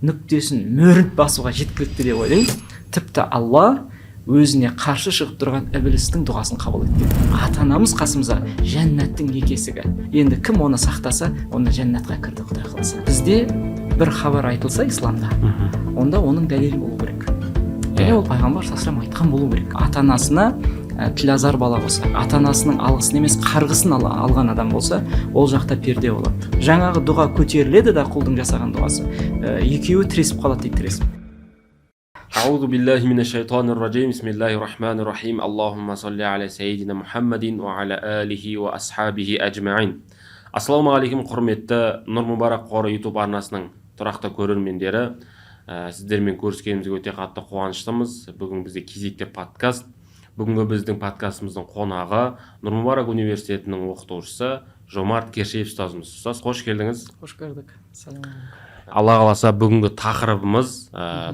нүктесін мөрін басуға жеткілікті деп ойлаймын. Тіпті Алла өзіне қарсы шығып тұрған іблістің дұғасын қабыл етті. Ата-анамыз қасымызда жәннаттың некесігі. Енді кім оны сақтаса, онда жәннатқа кірді, Құдай қаласа. Бізде бір хабар айтылса исламда, онда оның дәлелі болу керек. Және ол пайғамбар саллаллаху алейхи ва саллям айтқан болу керек. Ата-анасына тілазар бала болса, ата-анасының алғысын емес қарғысын алған адам болса, ол жақта перде болады. Жаңағы дұға көтеріледі да, құлдың жасаған дұғасы. Екеуі тіресіп қалады дейді, тіресіп. أعوذ بالله من الشيطان الرجيم بسم الله الرحمن الرحيم اللهم صل على سيدنا محمد وعلى آله وأصحابه أجمعين. Ассалаумағалейкум, құрметті Нұр Мұбарак қоры YouTube арнасының тұрақты көрермендері. Сіздермен көріскенімізге өте қатты қуаныштымыз. Бүгін бізде кезекті подкаст. Бүгінгі біздің подкастымыздың қонағы Нұр Мұбарак университетінің оқытушысы Жомарт Кершеев ұстазымыз. Ұстаз, қош келдіңіз. Қош көрдік. Салам. Алла қаласа бүгінгі тақырыбымыз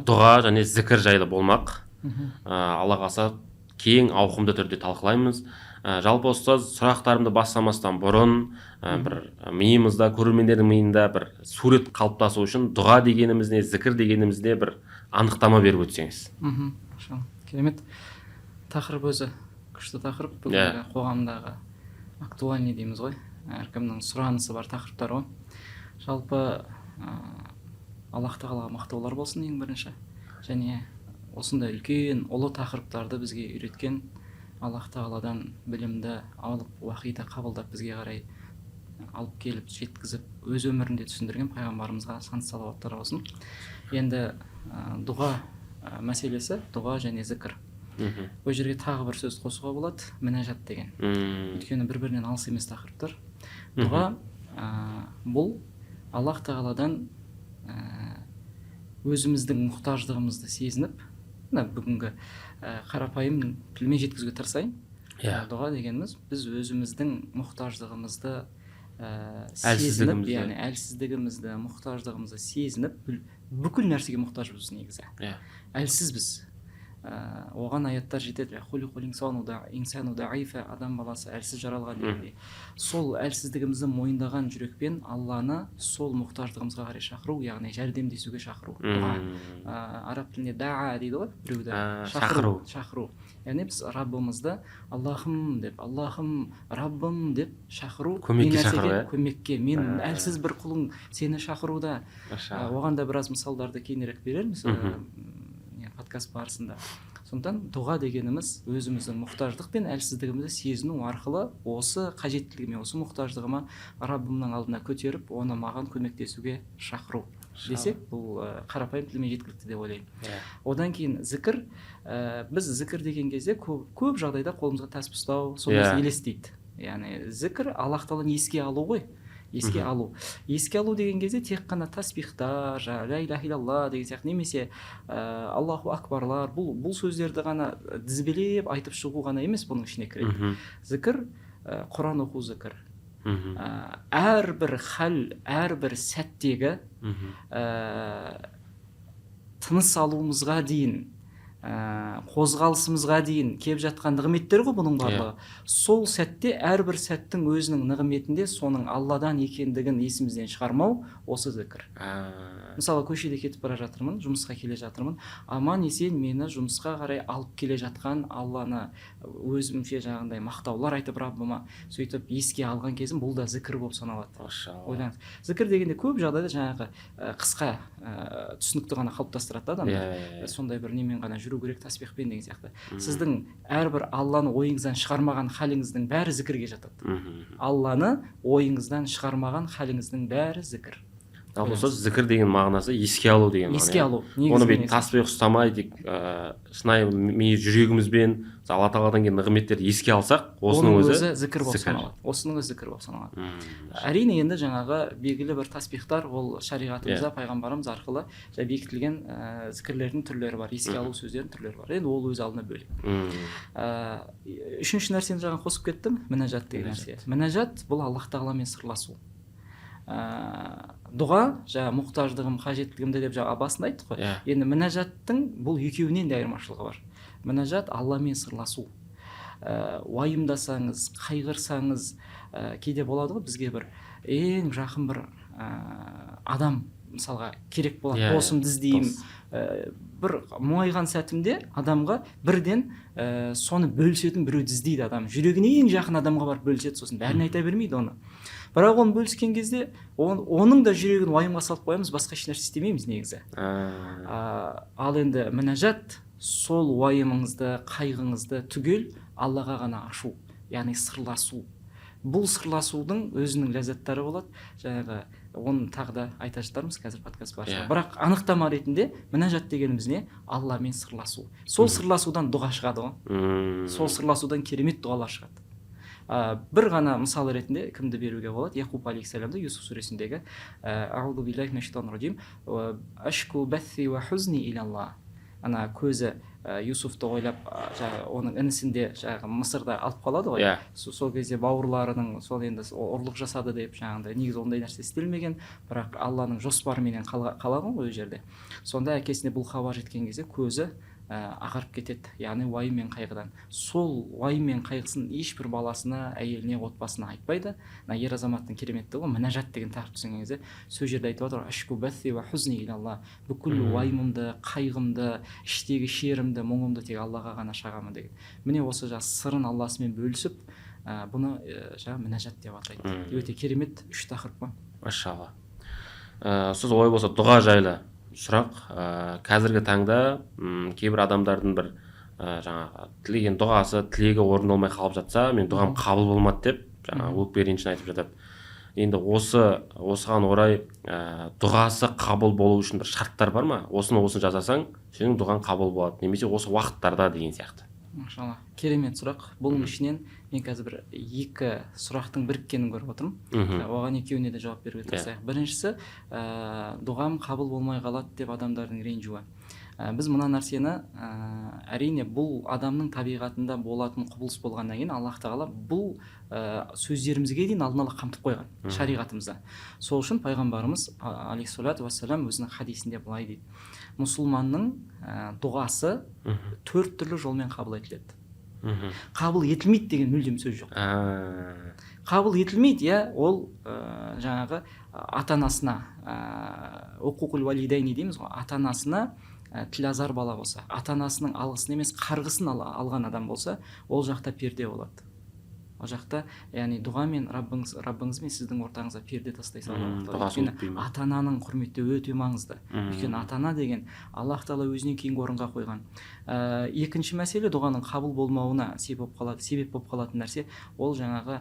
дұға және зікір жайлы болмақ. Алла қаласа кең ауқымды түрде талқылаймыз. Жалпы ұстаз, сұрақтарымды бастамастан бұрын бір миымызда, көрермендердің миында бір сурет қалыптасу үшін дұға дегеніміз не, зікір дегеніміз не, бір анықтама беріп өтсеңіз. Керемет. Тақырып өзі күшті тақырып. Бүгінгі қоғамдағы актуальный дейміз ғой. Әркімнің сұранысы бар тақырыптар ғой. Жалпы Аллах тағалаға мақтаулар болсын ең бірінші. Және осындай үлкен ұлы тақырыптарды бізге үйреткен, Аллах тағаладан білімді алып, уахиді қабылдап бізге қарай алып келіп жеткізіп, өз өмірінде түсіндірген пайғамбарымызға сан салауаттар болсын. Енді дұға мәселесі, дұға және зікір. Бұл жерге тағы бір сөз қосуға болады, мінәжат деген. Өйткені бір-бірінен алыс емес тақырыптар. Дұға бұл Аллах тағаладан өзіміздің мұқтаждығымызды сезініп, бүгінгі қарапайым тілмен жеткізуге тырысайын. Дұға дегеніміз, біз өзіміздің мұқтаждығымызды сезініп, яғни әлсіздігімізді, мұқтаждығымызды сезініп, бүкіл нәрсеге мұқтажбыз негізі. Әлсізбіз. Оған аяттар жетеді. Адам баласы әлсіз жаралған дегендей. Сол әлсіздігімізді мойындаған жүрекпен Алланы сол мұқтаждығымызға қарай шақыру, яғни жәрдемдесуге шақыру. Араб тілінде да'a дейді ғой, біреуді шақыру. Яғни біз Раббымызды Аллахым деп, Аллахым, Раббым деп шақыру. Көмекке. Мен әлсіз бір құлың, сені шақыруда. Оған да біраз мысалдарды кейінірек берерміз подкаст барысында. Сондықтан дұға дегеніміз өзіміздің мұқтаждық пен әлсіздігімізді сезіну арқылы осы қажеттілігіме, осы мұқтаждығыма Раббымның алдына көтеріп, оны маған көмектесуге шақыру десек, бұл қарапайым тілмен жеткілікті деп ойлаймын. Одан кейін зікір, біз зікір деген кезде көп жағдайда қолымызға тәсбih ұстау, соны елестейді. Яғни зікір Аллах тағаланы еске алу ғой. Еске алу деген кезде тек қана тасбихтар, ла иляха иллалла деген сияқты, немесе Аллаху акбарлар, бұл сөздерді ғана дізбелеп айтып шығу ғана емес, бұның ішіне кіреді. Зікір, Құран оқу зікір. Әрбір хал, әрбір сәттегі тыныс алуымызға дейін, қозғалысымызға дейін келіп жатқан нығметтер ғой бұның барлығы. Сол сәтте әрбір сәттің өзінің нығметінде соның Алладан екендігін есімізден шығармау, осы зікір. Мысалы, көшеде кетіп бара жатырмын, жұмысқа келе жатырмын, аман есен мені жұмысқа қарай алып келе жатқан Алланы өзімше жағындай мақтаулар айтып Раббыма сөйтіп еске алған кезім, бұл да зікір болып саналады. Ойлаңыз. Зікір дегенде көп жағдайда жаңағы қысқа түсінікті ғана қалыптастырады адамдар. Сондай бір немен ғана жүру керек, тасбихпен деген сияқты. Сіздің әрбір Алланы ойыңыздан шығармаған халіңіздің бәрі зікірге жатады. Алланы ойыңыздан шығармаған халіңіздің бәрі зікір. Осы зікір деген мағынасы еске алу деген. Еске алу. Оны бет тасбих ұстамай, тек шынайы жүрегімізбен Алла тағаладан келген нығметтерді еске алсақ, осының өзі зікір болып саналады. Осының өзі зікір болып саналады. Әрине енді жаңағы белгілі бір тасбихтар, ол шариғатымызда пайғамбарымыз арқылы бекітілген зікірлердің түрлері бар, еске алу сөздердің түрлері бар. Енді ол өз алдына бөлек. Үшінші нәрсені жаңа қосып кеттім, мінәжат деген нәрсе. Мінәжат бұл Аллах тағаламен сырласу. Дұға, мұқтаждығым, қажеттілігімді деп басында айттық қой. Енді мінәжаттың бұл екеуінен де айырмашылығы бар. Мінәжат Алламен сырласу. Уайымдасаңыз, қайғырсаңыз, кейде болады ғой бізге бір ең жақын бір адам мысалға керек болады, Иә, досымды іздеймін, дос. бір мұңайған сәтімде адамға бірден соны бөлісетін біреуді іздейді адам. Жүрегіне ең жақын адамға барып бөліседі, сосын бәрін айта бермейді оны. Бірақ оны бөліскен кезде оның да жүрегін уайымға салып қоямыз, басқа ешнәрсе істемейміз негізі. Ал енді мінәжат сол уайымыңызды, қайғыңызды түгел Аллаға ғана ашу, яғни сырласу. Бұл сырласудың өзінің ләззаттары болады. Жаңағы оны тағы да айта жатармыз қазір подкаст барысында. Бірақ анықтама ретінде мінәжат дегеніміз не? Алламен сырласу. Сол сырласудан дұға шығады ғой. Сол сырласудан керемет дұғалар шығады. Бір ғана мысал ретінде кімді беруге болады? Яқуб алейхиссаламды Юсуф сүресіндегі аузу биллахи минаш шайтанир раджим ашку бәсси ва хузни илаллах. Ана көзі Юсуфты ойлап, оның інісінде Мысырда алып қалады ғой. Сол кезде бауырларының сол енді ұрлық жасады деп, жаңағыдай негізі ондай нәрсе істелмеген, бірақ Алланың жоспарыменен қалған ғой ол жерде. Сонда әкесіне бұл хабар жеткен кезде көзі ағарып кетеді, яғни уайым мен қайғыдан. Сол уайым мен қайғысын ешбір баласына, әйеліне, отбасына айтпайды. Ер азаматтың кереметтігі ғой, мінәжат деген тақырып түсінген кезде сол жерде айтып отыр, ашку бәсси ва хузни илаллах, бүкіл уайымымды, қайғымды, іштегі шерімді, мұңымды тек Аллаға ғана шағамын деген. Міне осы сырын Алласымен бөлісіп, бұны мінәжат деп атайды. Өте керемет 3 тақырып қой. Машалла. Сіз ой болса дұға жайлы сұрақ. Қазіргі таңда кейбір адамдардың бір жаңағы тілеген дұғасы, тілегі орындалмай қалып жатса, мен дұғам қабыл болмады деп, жаңағы өкпе ренішін айтып жатады. Енді осыған орай дұғасы қабыл болу үшін бір шарттар бар ма? Осыны жасасаң, сенің дұғаң қабыл болады, немесе осы уақыттарда деген сияқты. Машалла, керемет сұрақ. Бұның ішінен мен қазір бір 2 сұрақтың біріккенін көріп отырмын. Оған екеуіне де жауап беруге тырысайық. Біріншісі, дұғам қабыл болмай қалады деп адамдардың ренжуі. Біз мына нәрсені, әрине бұл адамның табиғатында болатын құбылыс болғаннан кейін Аллах тағала бұл сөздерімізге дейін алдын ала қамтып қойған шариғатымызда. Сол үшін пайғамбарымыз алейхиссалату вассалам өзінің хадисінде былай дейді: мұсылманның дұғасы 4 түрлі жолмен қабыл етіледі. Қабыл етілмейді деген мүлдем сөз жоқ. Қабыл етілмейді, ол жаңағы ата-анасына, уқуқул валидайни дейміз ғой, ата-анасына тілазар бала болса, ата-анасының алғысын емес қарғысын алған адам болса, ол жақта перде болады. Ол жақта, яғни дұға мен Раббыңыз мен сіздің ортаңызға перде тастай салады. Ата-ананың құрметі өте маңызды. Өйткені ата-ана деген Аллах тағала өзінен кейінгі орынға қойған. Екінші мәселе, дұғаның қабыл болмауына себеп болып қалатын нәрсе, ол жаңағы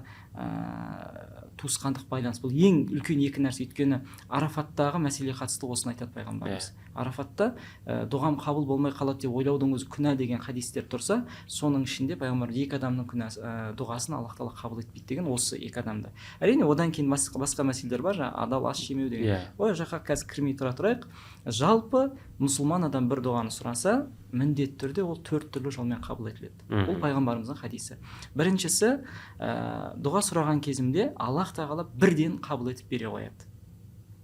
туысқандық байланыс. Бұл ең үлкен 2 нәрсе. Өйткені Арафаттағы мәселеге қатысты осыны айтады пайғамбарымыз. Арафатта дұғам қабыл болмай қалады деп ойлаудың өзі күнә деген хадистер тұрса, соның ішінде пайғамбар 2 адамның дұғасын Аллах тағала қабыл етпейді деген осы 2 адамды. Әрине одан кейін басқа мәселелер бар, адал ас жемеу деген. Ой жаққа қазір кірмей тұра тұрайық. Жалпы мұсылман адам бір дұғаны сұраса, міндетті түрде ол 4 түрлі жолмен қабыл етіледі. Бұл пайғамбарымыздың хадисі. Біріншісі, дұға сұраған кезімде Аллах тағала бірден қабыл етіп бере қояды.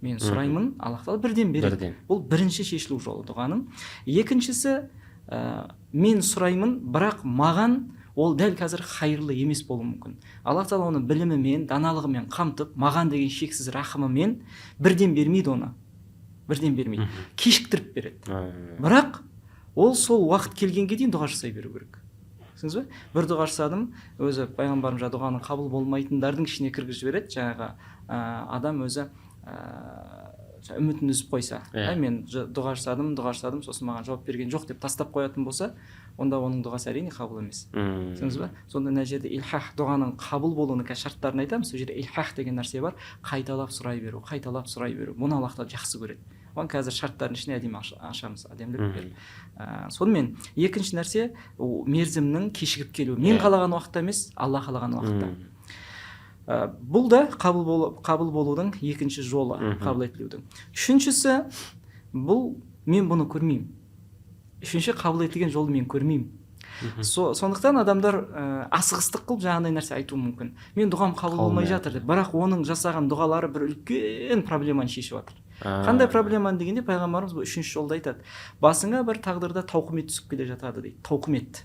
Мен сұраймын, Аллах тағала бірден береді. Бұл бірінші шешілу жолы дұғаның. Екіншісі, мен сұраймын, бірақ маған ол дәл қазір хайырлы емес болуы мүмкін. Аллах тағала оны білімімен, даналығымен қамтып, маған деген шексіз рахымымен бірден бермейді оны. Бірден бермейді. Кешіктіріп береді. Бірақ ол сол уақыт келгенге дейін дұға жасай беру керек. Түсіндіңіз бе? Бір дұға жасадым, өзі пайғамбарым дұғаның қабыл болмайтындардың ішіне кіргізіп жібереді. Жаңағы адам өзі үмітін үзіп қойса, мен дұға жасадым, сосын маған жауап берген жоқ деп тастап қоятын болса, онда оның дұғасы әрине қабыл емес. Түсіндіңіз бе? Сонда мына жерде илхах, дұғаның қабыл болуының шарттарын айтамыз. Сол жерде илхах деген нәрсе бар, қайталап сұрай беру. Мұны Аллах тағала жақсы көреді. Оны қазір шарттардың ішіне әдемі ашамыз, әдемілеп беріп. Сонымен екінші нәрсе, мерзімнің кешігіп келуі. Мен қалаған уақытта емес, Алла қалаған уақытта. Бұл да қабыл болудың екінші жолы, қабыл етілудің. Үшіншісі, бұл мен бұны көрмеймін. Үшінші қабыл етілген жолды мен көрмеймін. Сондықтан адамдар асығыстық қылып жаңағындай нәрсе айтуы мүмкін. Мен дұғам қабыл болмай жатыр деп, бірақ оның жасаған дұғалары бір үлкен проблеманы шешіп жатыр. Қандай проблеманы дегенде пайғамбарымыз бұл 3-ші жолда айтады. Басыңа бір тағдырда тауқымет түсіп келе жатады дейді. Тауқымет.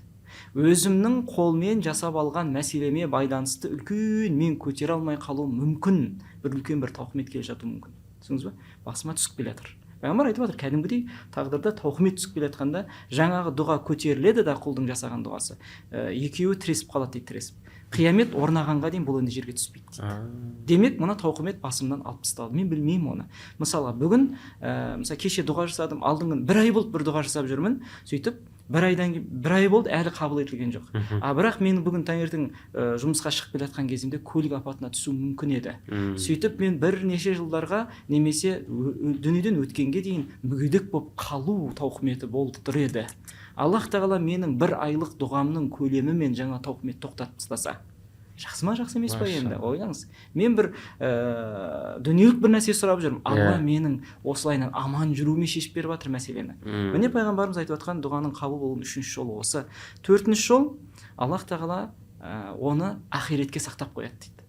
Өзімнің қолмен жасап алған мәселеме байланысты үлкен мен көтере алмай қалуым мүмкін. Бір үлкен бір тауқымет келе жатуы мүмкін. түсіндіңіз ба, басыма түсіп келе жатыр. Пайғамбар айтып жатыр, кәдімгідей тағдырда тауқымет түсіп келе жатқанда жаңағы дұға көтеріледі да, құлдың жасаған дұғасы екеуі тіресіп қалады дейді, тіресіп. Қиямет орнағанға дейін бұл енді жерге түспейді дейді. Демек мына тауқымет басымнан алып тасталды, мен білмеймін оны. Мысалға бүгін мысалы кеше дұға жасадым, алдыңғы бір ай болды бір дұға жасап жүрмін, сөйтіп бір ай болды әлі қабыл етілген жоқ. Бірақ мен бүгін таңертең жұмысқа шығып келе жатқан кезімде көлік апатына түсуім мүмкін еді. Сөйтіп мен бірнеше жылдарға немесе дүниеден өткенге дейін мүгедек болып қалу тауқыметі болып тұр еді. Аллах тағала менің бір айлық дұғамның көлемі мен жаңа тауқымет тоқтатып тастаса, жақсы ма, жақсы емес па енді? Ойлаңыз. Мен бір дүниелік бір нәрсе сұрап жүрмін. Алла менің осылайынан аман жүруіме шешіп беріп жатыр мәселені. Міне пайғамбарымыз айтып жатқан дұғаның қабыл болуының 3-ші жолы осы. 4-ші жол, Аллах тағала оны ақиретке сақтап қояды дейді.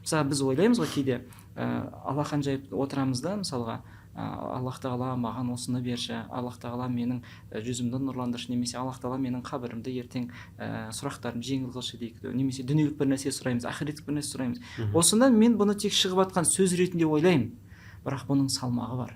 Мысалы біз ойлаймыз ғой кейде, алақан жайып отырамыз да, мысалға Аллах тағала маған осыны берші, Аллах тағала менің жүзімді нұрландыршы, немесе Аллах тағала менің қабірімді ертең сұрақтарым жеңіл қылшы дейік, немесе дүниелік бір нәрсе сұраймыз, ақиреттік бір нәрсе сұраймыз. Осында мен бұны тек шығып жатқан сөз ретінде ойлаймын, бірақ бұның салмағы бар.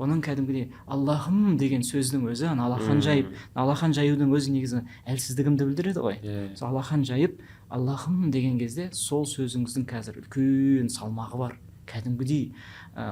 Бұның кәдімгідей Аллахым деген сөздің өзі, алақан жаюдың өзі негізі әлсіздігімді білдіреді ғой. Алақан жайып Аллахым деген кезде сол сөзіңіздің қазір үлкен салмағы бар. Кәдімгідей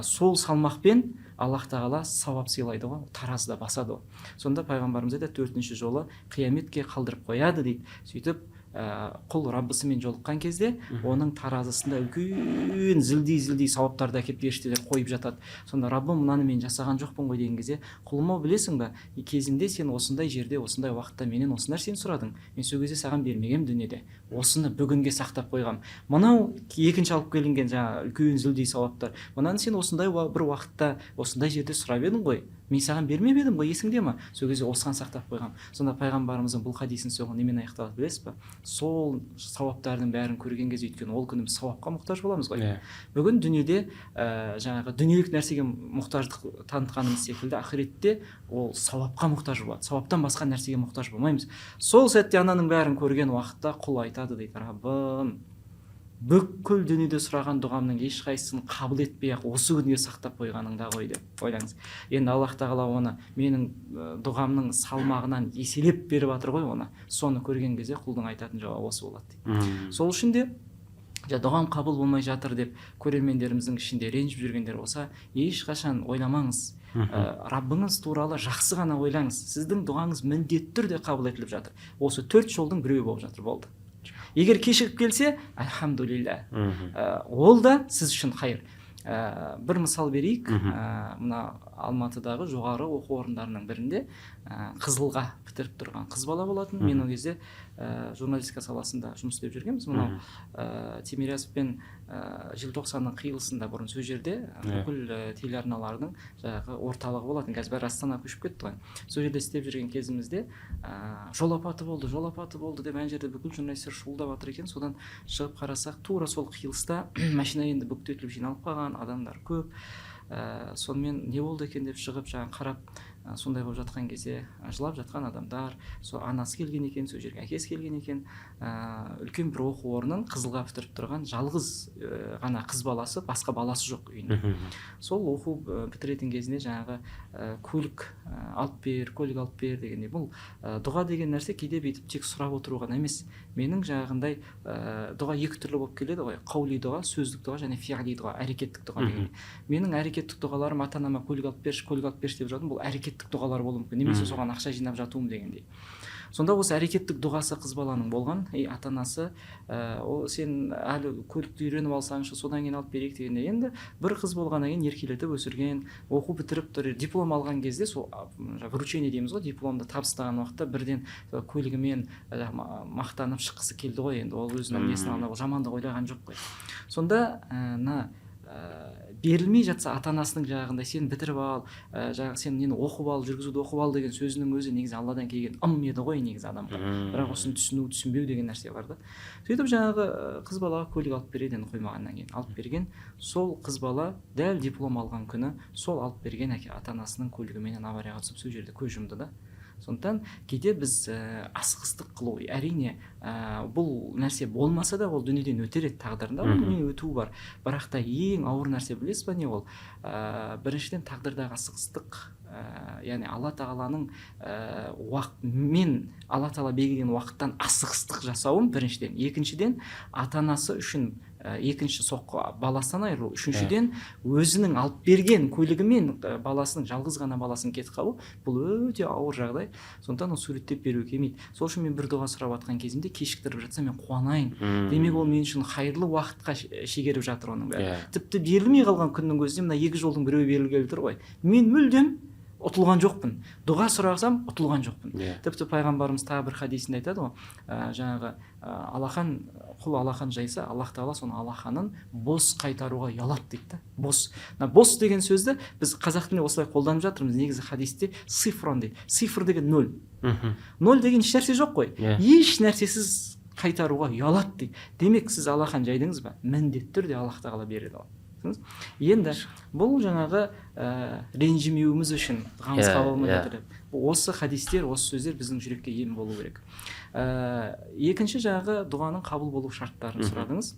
сол салмақпен Аллах тағала сауап сыйлайды ғой, таразыда басады ғой. Сонда пайғамбарымыз айтады, 4-ші жолы қияметке қалдырып қояды дейді. Сөйтіп құл Раббысымен жолыққан кезде оның таразысында үлкен зілдей сауаптарды әкеліп періштелер қойып жатады. Сонда Раббым мынаны мен жасаған жоқпын ғой деген кезде, құлым-ау, білесің бе, кезінде сен осындай жерде осындай уақытта менен осы нәрсені сұрадың, мен сол кезде саған бермегем дүниеде, осыны бүгінге сақтап қойғам. Мынау екінші алып келінген жаңа үлкен зілдей сауаптар, мынаны сен осындай бір уақытта осындай жерде сұрап едің ғой, мен саған бермеп едім ғой, есіңде ме? Сол кезде осыған сақтап қойғам. Сонда пайғамбарымыздың бұл хадисінің соңы немен аяқталады білесіз бе? Сол сауаптардың бәрін көрген кезде, өйткені ол күні біз сауапқа мұқтаж боламыз ғой. Бүгін дүниеде жаңағы дүниелік нәрсеге мұқтаждық танытқанымыз секілді, ақиретте ол сауапқа мұқтаж болады. Сауаптан басқа нәрсеге мұқтаж болмаймыз. Сол сәтте ананың бәрін көрген уақытта құл айтады дейді, Раббым, бүкіл дүниеде сұраған дұғамның ешқайсысын қабыл етпей-ақ осы күнге сақтап қойғаныңда ғой деп ойлаңыз. Енді Аллах тағала оны менің дұғамның салмағынан еселеп беріп жатыр ғой оны. Соны көрген кезде құлдың айтатын жауабы осы болады дейді. Сол үшін де дұғам қабыл болмай жатыр деп көрермендеріміздің ішінде ренжіп жүргендер болса, ешқашан ойламаңыз. Раббыңыз туралы жақсы ғана ойлаңыз. Сіздің дұғаңыз міндетті түрде қабыл етіліп жатыр. Осы 4 жолдың біреуі болып жатыр, болды. Егер кешігіп келсе, альхамдулилля, ол да сіз үшін қайыр. Бір мысал берейік. Мына Алматыдағы жоғары оқу орындарының бірінде қызылға бітіріп тұрған қыз бала болатын. Мен ол кезде журналистика саласында жұмыс істеп жүргенбіз. Мынау Тимирязев пен желтоқсанның қиылысында бұрын сол жерде бүкіл телеарналардың жаңағы орталығы болатын. Қазір бәрі Астанаға көшіп кетті ғой. Сол жерде істеп жүрген кезімізде жол апаты болды деп ана жерде бүкіл журналистер шуылдап жатыр екен. Содан шығып қарасақ, тура сол қиылыста машина енді бүктетіліп жиналып қалған, адамдар көп. Сонымен не болды екен деп шығып жаңа қарап, сондай болып жатқан кезде жылап жатқан адамдар, сол анасы келген екен, сол жерге әкесі келген екен. Үлкен бір оқу орнын қызылға бітіріп тұрған жалғыз ғана қыз баласы, басқа баласы жоқ үйінде. Сол оқу бітіретін кезінде жаңағы көлік алып бер дегенде, бұл дұға деген нәрсе кейде бүйтіп тек сұрап отыру ғана емес. Менің жаңағындай дұға екі түрлі болып келеді ғой. Қаули дұға, сөздік дұға және фиали дұға, әрекеттік дұға деген. Менің әрекеттік дұғаларым ата-анама көлік алып берші деп жатырмын. Бұл әрекеттік дұғалар болуы мүмкін. Немесе соған ақша жинап жатуым дегендей. Сонда осы әрекеттік дұғасы қыз баланың болған. Ата-анасы, сен әлі көлікті үйреніп алсаңшы, содан кейін алып берейік дегенде. Енді бір қыз болғаннан кейін еркелетіп өсірген, оқу бітіріп тұр, диплом алған кезде, сол вручение дейміз ғой, дипломды табыстаған уақытта бірден көлігімен мақтанып шыққысы келді ғой. Енді ол өзінің несін алды, жамандық ойлаған жоқ қой. Сонда берілмей жатса ата-анасының жағында сен бітіріп ал, сен нені оқып ал, жүргізуді оқып ал деген сөзінің өзі негізі Алладан келген еді ғой негізі адамға. Бірақ осыны түсіну, түсінбеу деген нәрсе бар да. Сөйтіп жаңағы қыз балаға көлік алып береді, енді қоймағаннан кейін алып берген. Сол қыз бала дәл диплом алған күні сол алып берген ата-анасының көлігіменен аварияға түсіп сол жерде көз жұмды да. Сондықтан кейде біз асығыстық қылу, әрине бұл нәрсе болмаса да ол дүниеден өтер еді тағдырында, ол дүниеден өтуі бар. Бірақ та ең ауыр нәрсе білесіз ба не ол? Біріншіден тағдырдағы асығыстық, яғни Алла тағаланың мен Алла тағала белгілеген уақыттан асығыстық жасауым біріншіден. Екіншіден ата анасы үшін екінші соққы баласынан айыру. Үшіншіден өзінің алып берген көлігімен баласының, жалғыз ғана баласын кетіп қалу, бұл өте ауыр жағдай. Сондықтан ол суреттеп беруге келмейді. Сол үшін мен бір дұға сұрап жатқан кезімде кешіктіріп жатса мен қуанайын. Демек ол мен үшін хайырлы уақытқа шегеріп жатыр оның бәрі. Тіпті берілмей қалған күннің өзінде мына екі жолдың біреуі берілгелі тұр ғой. Мен мүлдем ұтылған жоқпын. Дұға сұрасам ұтылған жоқпын. Тіпті пайғамбарымыз тағы бір хадисінде айтады ғой, жаңағы құл алақан жайса, Аллах тағала соны алақанын бос қайтаруға ұялады дейді. Бос. Бос деген сөзді біз қазақ тілінде осылай қолданып жатырмыз. Негізі хадисте цифрон дейді. Цифр деген 0. 0 деген еш нәрсе жоқ қой. Еш нәрсесіз қайтаруға ұялады дейді. Демек сіз алақан жайдыңыз ба? Міндетті түрде Аллах тағала береді ол. Енді бұл жаңағы ренжімеуіміз үшін дұғамыз қабыл болмайды. Осы хадистер, осы сөздер біздің жүрекке ем болу керек. Екінші жаңағы дұғаның қабыл болу шарттарын сұрадыңыз.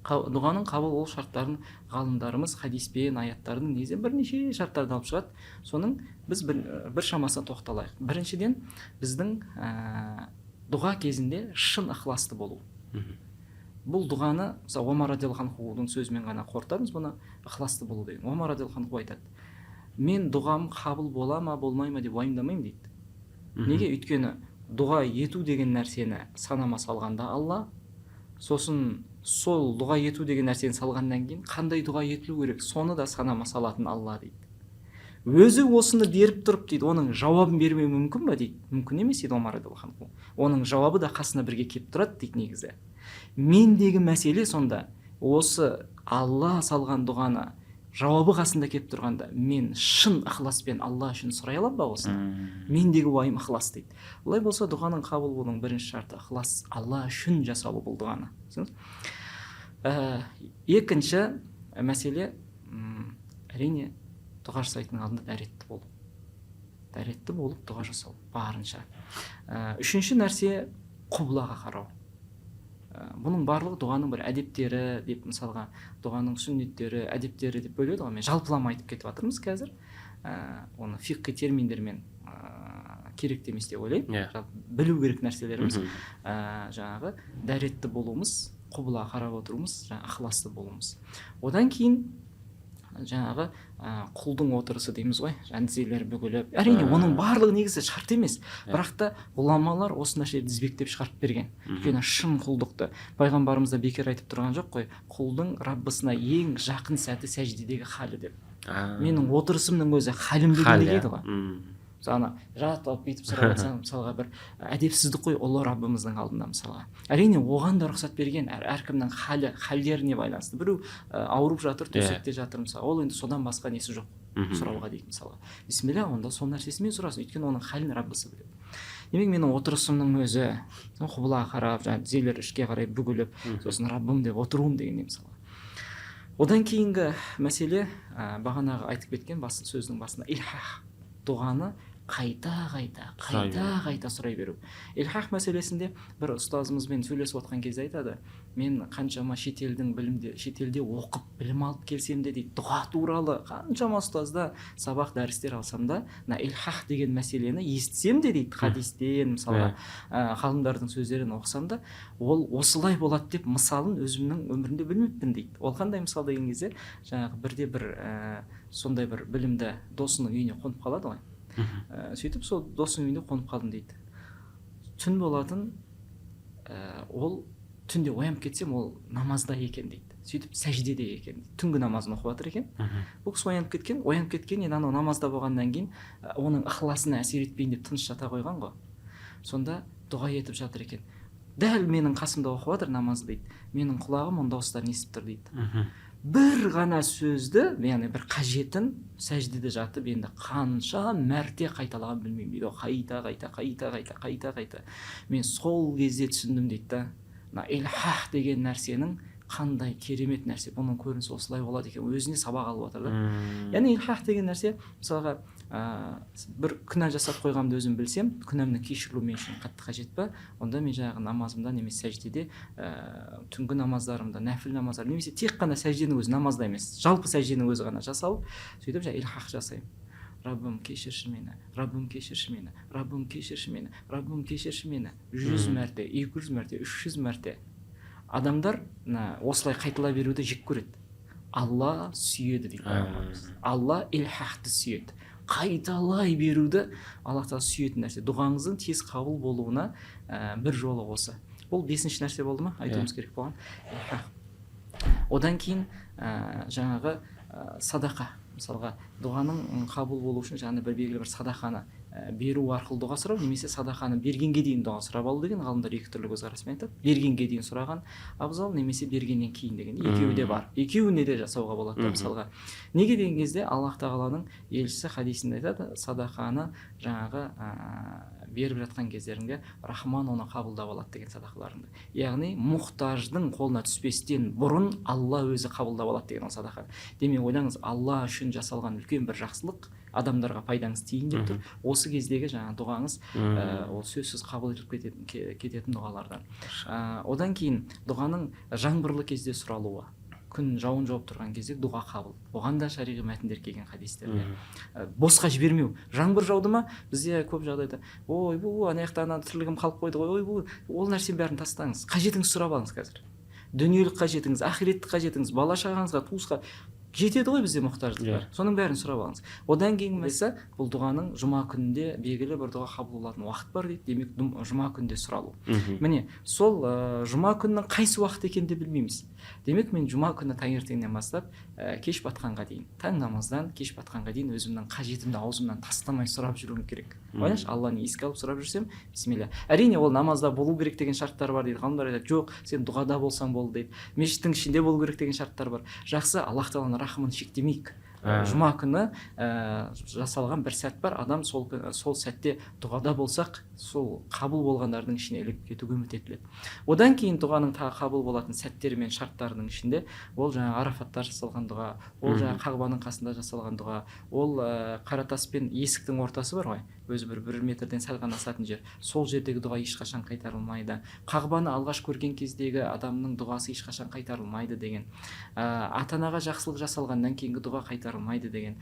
Дұғаның қабыл болу шарттарын ғалымдарымыз хадиспен, аяттардың негізінен бірнеше шарттарды алып шығады. Соның біз бір шамасына тоқталайық. Біріншіден біздің дұға кезінде шын ықыласты болу. Бұл дұғаны, мысалы, Омар радиаллаху анхудың сөзімен ғана қорытамыз бұны, ықыласты болу деген. Омар радиаллаху анху айтады: мен дұғам қабыл бола ма, болмай ма деп уайымдамаймын дейді. Неге? Өйткені дұға ету деген нәрсені санама салғанда Алла, сосын сол дұға ету деген нәрсені салғаннан кейін қандай дұға етілу керек, соны да санама салатын Алла дейді. Өзі осыны беріп тұрып дейді, оның жауабын бермеу мүмкін ба дейді. Мүмкін емес дейді Омар радиаллаху анху. Оның жауабы да қасына бірге келіп тұрады дейді негізі. Мендегі мәселе сонда, осы Алла салған дұғаны жауабы қасында келіп тұрғанда, мен шын ықыласпен Алла үшін сұрай аламын ба осыны? Мендегі уайым ықылас дейді. Олай болса дұғаның қабыл болуының бірінші шарты ықылас, Алла үшін жасалу бұл дұғаны. Екінші мәселе, әрине, дұға жасайтын алдында дәретті болу. Дәретті болып дұға жасау барынша. Үшінші нәрсе құблаға қарау. Бұның барлығы дұғаның бір әдептері деп, мысалға дұғаның сүннеттері, әдептері деп бөледі ғой. Мен жалпылама айтып кетіп жатырмыз қазір. Оны фиқхи терминдермен керек емес деп ойлаймын. Білу керек нәрселеріміз. Жаңағы дәретті болуымыз, құбылаға қарап отыруымыз, ықыласты болуымыз. Одан кейін жаңағы құлдың отырысы дейміз ғой, тізелері бүгіліп. Әрине оның барлығы негізі шарт емес, бірақ та ғұламалар осы нәрсені тізбектеп шығарып берген. Өйткені шын құлдықты пайғамбарымыз да бекер айтып тұрған жоқ қой, құлдың Раббысына ең жақын сәті сәждедегі халі деп. Менің отырысымның өзі халім деген дейді ғой. Мысалы, жатып бүйтіп сұрап жатсаң, мысалға бір әдепсіздік қой ұлы Раббымыздың алдында мысалға. Әрине оған да рұқсат берген, әркімнің халдеріне байланысты. Біреу ауырып жатыр, төсекте жатыр мысалы, ол енді содан басқа несі жоқ сұрауға дейді мысалға. Бисмилля, онда сол нәрсесімен сұрасын, өйткені оның халін Раббысы біледі. Демек менің отырысымның өзі құбылаға қарап, тізелер ішке қарай бүгіліп, сосын Раббым деп отыруым деген мысалға. Одан кейінгі мәселе, бағанағы айтып кеткен сөздің басында илхах, дұғаны қайта сұрай беру. Илхах мәселесінде бір ұстазымызбен сөйлесіп отқан кезде айтады: мен қаншама шетелде оқып білім алып келсем де дейді, дұға туралы қаншама ұстазда сабақ дәрістер алсам да, илхах деген мәселені естісем де дейді, хадистен мысалға ғалымдардың сөздерін оқысам да, ол осылай болады деп мысалын өзімнің өмірімде білмеппін дейді. Ол қандай мысал деген кезде, жаңағы бірде бір сондай бір білімді досының үйіне қонып қалады ғой. Сөйтіп сол досының үйіне қонып қалдым дейді. Түн болатын, ол түнде оянып кетсем, ол намазда екен дейді. Сөйтіп сәждеде екен дейді. Түнгі намазын оқып жатыр екен. Бұл кісі оянып кеткен, енді анау намазда болғаннан кейін оның ықыласына әсер етпейін деп тыныш жата қойған ғой. Сонда дұға етіп жатыр екен. Дәл менің қасымда оқып жатыр намазды дейді. Менің құлағым оның дауыстарын естіп тұр дейді. Бір ғана сөзді, яғни бір қажетін сәждеде жатып енді қанша мәрте қайталаған білмеймін дейді. Қайта. Мен сол кезде түсіндім дейді да, илхах деген нәрсенің қандай керемет нәрсе, бұның көрінісі осылай болады екен, өзіне сабақ алып отыр да. Яғни илхах деген нәрсе, мысалға бір күнә жасап қойғанымды өзім білсем, күнәмді кешірілу мен үшін қатты қажет па, онда мен жаңағы намазымда немесе сәждеде, түнгі намаздарымда, нәпіл намаздар немесе тек қана сәжденің өзі, намазда емес, жалпы сәжденің өзі ғана жасалып, сөйтіп жаңағы илхах жасаймын. Раббым кешірші мені, Раббым кешірші мені, Раббым кешірші мені, Раббым кешірші мені 100 мәрте, 200 мәрте, 300 мәрте. Адамдар осылай қайтала беруді жек көреді. Алла сүйеді дейді пайғамбарымыз. Алла илхахты сүйеді. Қайталай беруді Аллах тағала сүйетін нәрсе. Дұғаңыздың тез қабыл болуына бір жолы осы. Бұл 5-ші нәрсе болды ма? Айтуымыз керек болған. Одан кейін жаңағы садақа. Мысалға дұғаның қабыл болу үшін жаңағы бір белгілі бір садақаны беру арқылы дұға сұрау, немесе садақаны бергенге дейін дұға сұрап алу деген ғалымдар екі түрлі көзқараспен айтады. Бергенге дейін сұраған абзал, немесе бергеннен кейін деген. Екеуі де бар. Екеуіне де жасауға болады. Мысалға неге деген кезде Аллах тағаланың елшісі хадисінде айтады, садақаны жаңағы беріп жатқан кездеріңде Рахман оны қабылдап алады деген садақаларыңды. Яғни мұқтаждың қолына түспестен бұрын Алла өзі қабылдап алады деген ол садақа. Демек ойлаңыз, Алла үшін жасалған үлкен бір жақсылық адамдарға пайдаңыз тиейін деп тұр. Осы кездегі жаңағы дұғаңыз ол сөзсіз қабыл етіліп кететін дұғалардан. Одан кейін дұғаның жаңбырлы кезде сұралуы. Күн жауын жауып тұрған кезде дұға қабыл. Оған да шариғи мәтіндер келген хадистерде. Босқа жібермеу. Жаңбыр жауды ма? Бізде көп жағдайда ой, бұл ана жақта тірлігім қалып қойды ғой, ой, ол нәрсенің бәрін тастаңыз. Қажетіңіз сұрап алыңыз қазір. Дүниелік қажетіңіз, ақиреттік қажетіңіз, бала шағаңызға, туысқа жетеді ғой бізде мұқтаждық бар. Соның бәрін сұрап алыңыз. Одан кейін мәселе бұл дұғаның жұма күнінде белгілі бір дұға қабыл болатын уақыт бар дейді. Демек жұма күнде сұралу. Міне сол жұма күнінің қайсы уақыт екенін де білмейміз. Демек мен жұма күні таңертеңнен бастап кеш батқанға дейін, таң намаздан кеш батқанға дейін өзімнің қажетімді аузымнан тастамай сұрап жүруім керек. Ойлашы, Алланы еске алып сұрап жүрсем, бисмилля. Әрине ол намазда болу керек деген шарттар бар дейді. Ғалымдар айтады, жоқ, сен дұғада болсаң болды дейді. Мешіттің ішінде болу керек деген шарттар бар. Жақсы, Аллах тағаланың рахымын шектемейік. Жұма күні жасалған бір сәт бар, адам сол сәтте дұғада болсақ, сол қабыл болғандардың ішіне ілігіп кетуге үміт етіледі. Одан кейін дұғаның тағы қабыл болатын сәттері мен шарттарының ішінде ол жаңағы Арафатта жасалған дұға, ол жаңағы Қағбаның қасында жасалған дұға, ол Қаратас пен есіктің ортасы бар ғой, өзі бір метрден сәл ғана асатын жер, сол жердегі дұға ешқашан қайтарылмайды. Қағбаны алғаш көрген кездегі адамның дұғасы ешқашан қайтарылмайды деген, ата-анаға жақсылық жасалғаннан кейінгі дұға қайтарылмайды деген,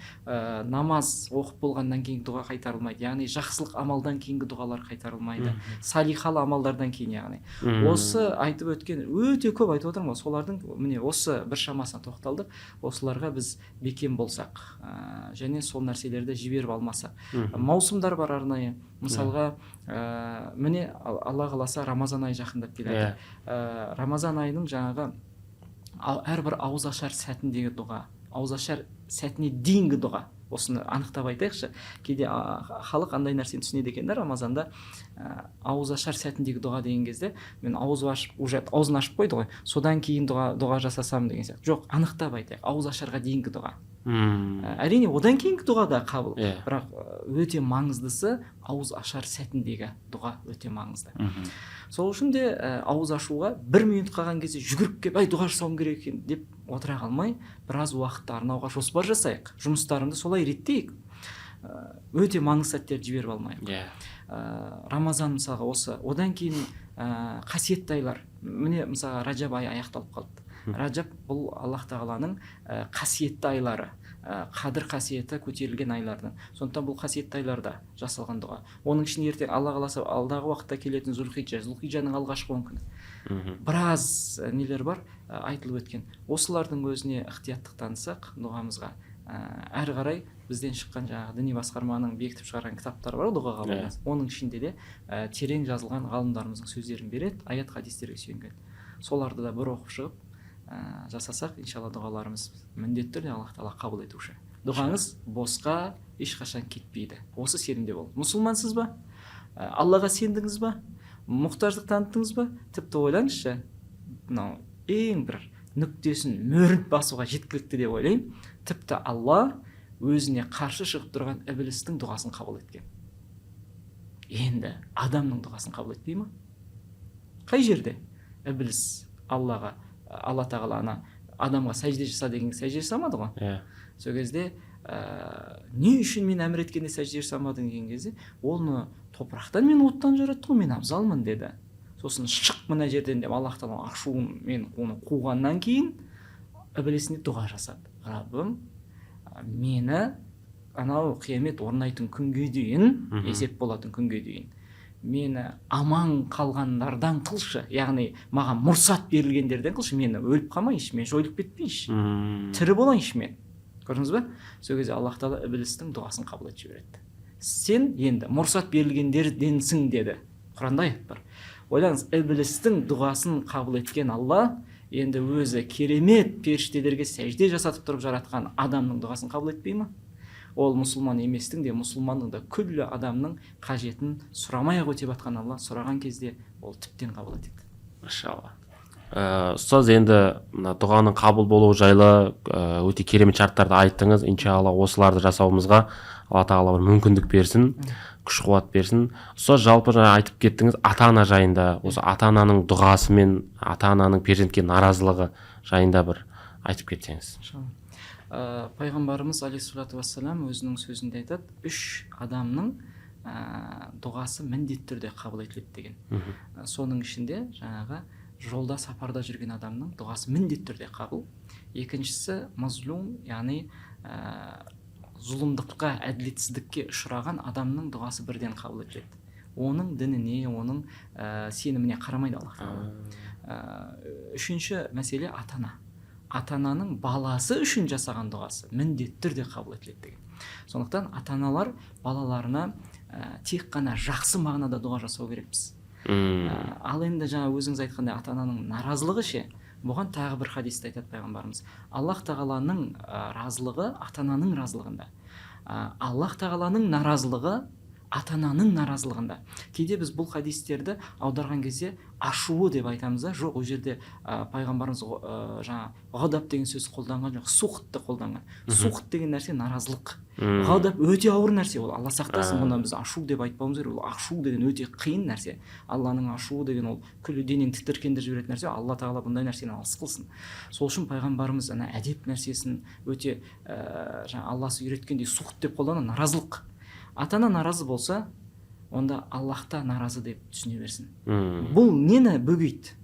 намаз оқып болғаннан кейінгі дұға қайтарылмайды, яғни жақсылық амалдан кейінгі дұғалар қайтарылмайды, салихалы амалдардан кейін, яғни осы айтып өткен өте көп айтып отырмын ғой, солардың міне осы бір шамасына тоқталдық. Осыларға біз бекем болсақ және сол нәрселерді жіберіп алмасақ, маусымдар бар арнайы. Мысалға міне Алла қаласа Рамазан айы жақындап келеді. Рамазан айының жаңағы әрбір ауызашар сәтіндегі дұға, ауызашар сәтіне дейінгі дұға, осыны анықтап айтайықшы. Кейде халық андай нәрсені түсінеді екен, Рамазанда ауызашар сәтіндегі дұға деген кезде мен аузын ашып қойды ғой, содан кейін дұға жасасам деген сияқты. Жоқ, анықтап айтайық, ауызашарға дейінгі дұға. Әрине одан кейінгі дұға да қабыл, бірақ өте маңыздысы ауыз ашар сәтіндегі дұға өте маңызды. Сол үшін де ауыз ашуға 1 минут қалған кезде жүгіріп келіп, дұға жасауым керек екен деп отыра қалмай, біраз уақытты арнауға жоспар жасайық, жұмыстарымды солай реттейік. Өте маңызды сәттерді жіберіп алмайық. Рамазан мысалға осы, одан кейін қасиетті айлар. Міне мысалға Раджаб айы аяқталып қалды. Раджаб бұл Аллах тағаланың қасиетті айлары, қадір қасиеті көтерілген айлардың. Сондықтан бұл қасиетті айларда жасалған дұға. Оның ішінде ертең Алла қаласа алдағы уақытта келетін Зулхиджаның алғашқы 10 күні. Біраз нелер бар айтылып өткен. Осылардың өзіне ықтияттық танысақ дұғамызға, әрі қарай бізден шыққан жаңағы діни басқарманың бекітіп шығарған кітаптары бар, дұғаға байланысты. Оның ішінде де терең жазылған ғалымдарымыздың сөздерін береді, аят хадистерге сүйенген. Соларды да бір оқып шығып жасасақ, иншалла дұғаларымыз міндетті түрде Аллах тағала қабыл етуші. Дұғаңыз босқа ешқашан кетпейді. Осы сенімде бол. Мұсылмансыз ба? Аллаға сендіңіз ба? Мұқтаждық таныттыңыз ба? Тіпті ойлаңызшы, мынау ең бір нүктесін мөрін басуға жеткілікті деп ойлаймын. Тіпті Алла өзіне қарсы шығып тұрған іблістің дұғасын қабыл еткен. Енді адамның дұғасын қабыл етпей ме? Қай жерде ібліс Алла тағала адамға сәжде жаса деген сәжде жасамады ғой. Сол кезде не үшін мен әмір еткенде сәжде жасамадың деген кезде, оны топырақтан мен оттан жаратты ғой, мен абзалмын деді. Сосын шық мына жерден деп Аллах тағала ашуын мен оны қуғаннан кейін ібілісіне дұға жасады. Раббым, мені анау қиямет орнайтын күнге дейін, есеп болатын күнге дейін, мені аман қалғандардан қылшы, яғни маған мұрсат берілгендерден қылшы, мені өліп қалмайыншы, мен жойылып кетпейінші, тірі болайыншы мен. Көрдіңіз бе? Сол кезде Аллах тағала ібілістің дұғасын қабыл етіп жібереді. Сен енді мұрсат берілгендерденсің деді. Құранда аят бар. Ойлаңыз, ібілістің дұғасын қабыл еткен Алла енді өзі керемет періштелерге сәжде жасатып тұрып жаратқан адамның дұғасын қабыл етпей ма? Ол мұсылман еместің де, мұсылманның да күллі адамның қажетін сұрамай-ақ өтеп жатқан Алла сұраған кезде ол тіптен қабыл етеді. Машалла. Ұстаз, енді мына дұғаның қабыл болуы жайлы өте керемет шарттарды айттыңыз. Иншалла осыларды жасауымызға Алла тағала бір мүмкіндік берсін, күш қуат берсін. Ұстаз, жалпы жаңа айтып кеттіңіз ата-ана жайында, осы ата-ананың дұғасы мен ата-ананың перзентке наразылығы жайында бір айтып кетсеңіз. Пайғамбарымыз алейхиссалату вассалам өзінің сөзінде айтады, 3 адамның дұғасы міндетті түрде қабыл етіледі деген. Соның ішінде жаңағы жолда сапарда жүрген адамның дұғасы міндетті түрде қабыл. Екіншісі мазлум, яғни зұлымдыққа, әділетсіздікке ұшыраған адамның дұғасы бірден қабыл етіледі. Оның дініне, оның сеніміне қарамайды Аллах тағала. Үшінші мәселе ата-ана. Ата-ананың баласы үшін жасаған дұғасы міндетті түрде қабыл етіледі деген. Сондықтан ата-аналар балаларына тек қана жақсы мағынада дұға жасау керекпіз. Ал енді жаңа өзіңіз айтқандай ата-ананың наразылығы ше, бұған тағы бір хадисте айтады пайғамбарымыз. Аллах тағаланың разылығы ата-ананың разылығында. Аллах тағаланың наразылығы ата-ананың наразылығында. Кейде біз бұл хадистерді аударған кезде ашуы деп айтамыз да, жоқ, ол жерде пайғамбарымыз жаңа ғадап деген сөз қолданған жоқ, сухтты қолданған. Сухт деген нәрсе наразылық. Ғадап өте ауыр нәрсе, ол Алла сақтасын, мұны біз ашу деп айтпауымыз керек. Ол ашу деген өте қиын нәрсе. Алланың ашуы деген ол күллі денең тітіркендіріп жіберетін нәрсе. Алла тағала бұндай нәрсені алыс қылсын. Сол үшін пайғамбарымыз ана әдеп нәрсесін өте жаңа Алласы үйреткендей сухт деп қолданған наразылық. Ата-ана наразы болса, онда Аллах та наразы деп түсіне берсін. Бұл нені бөгейді?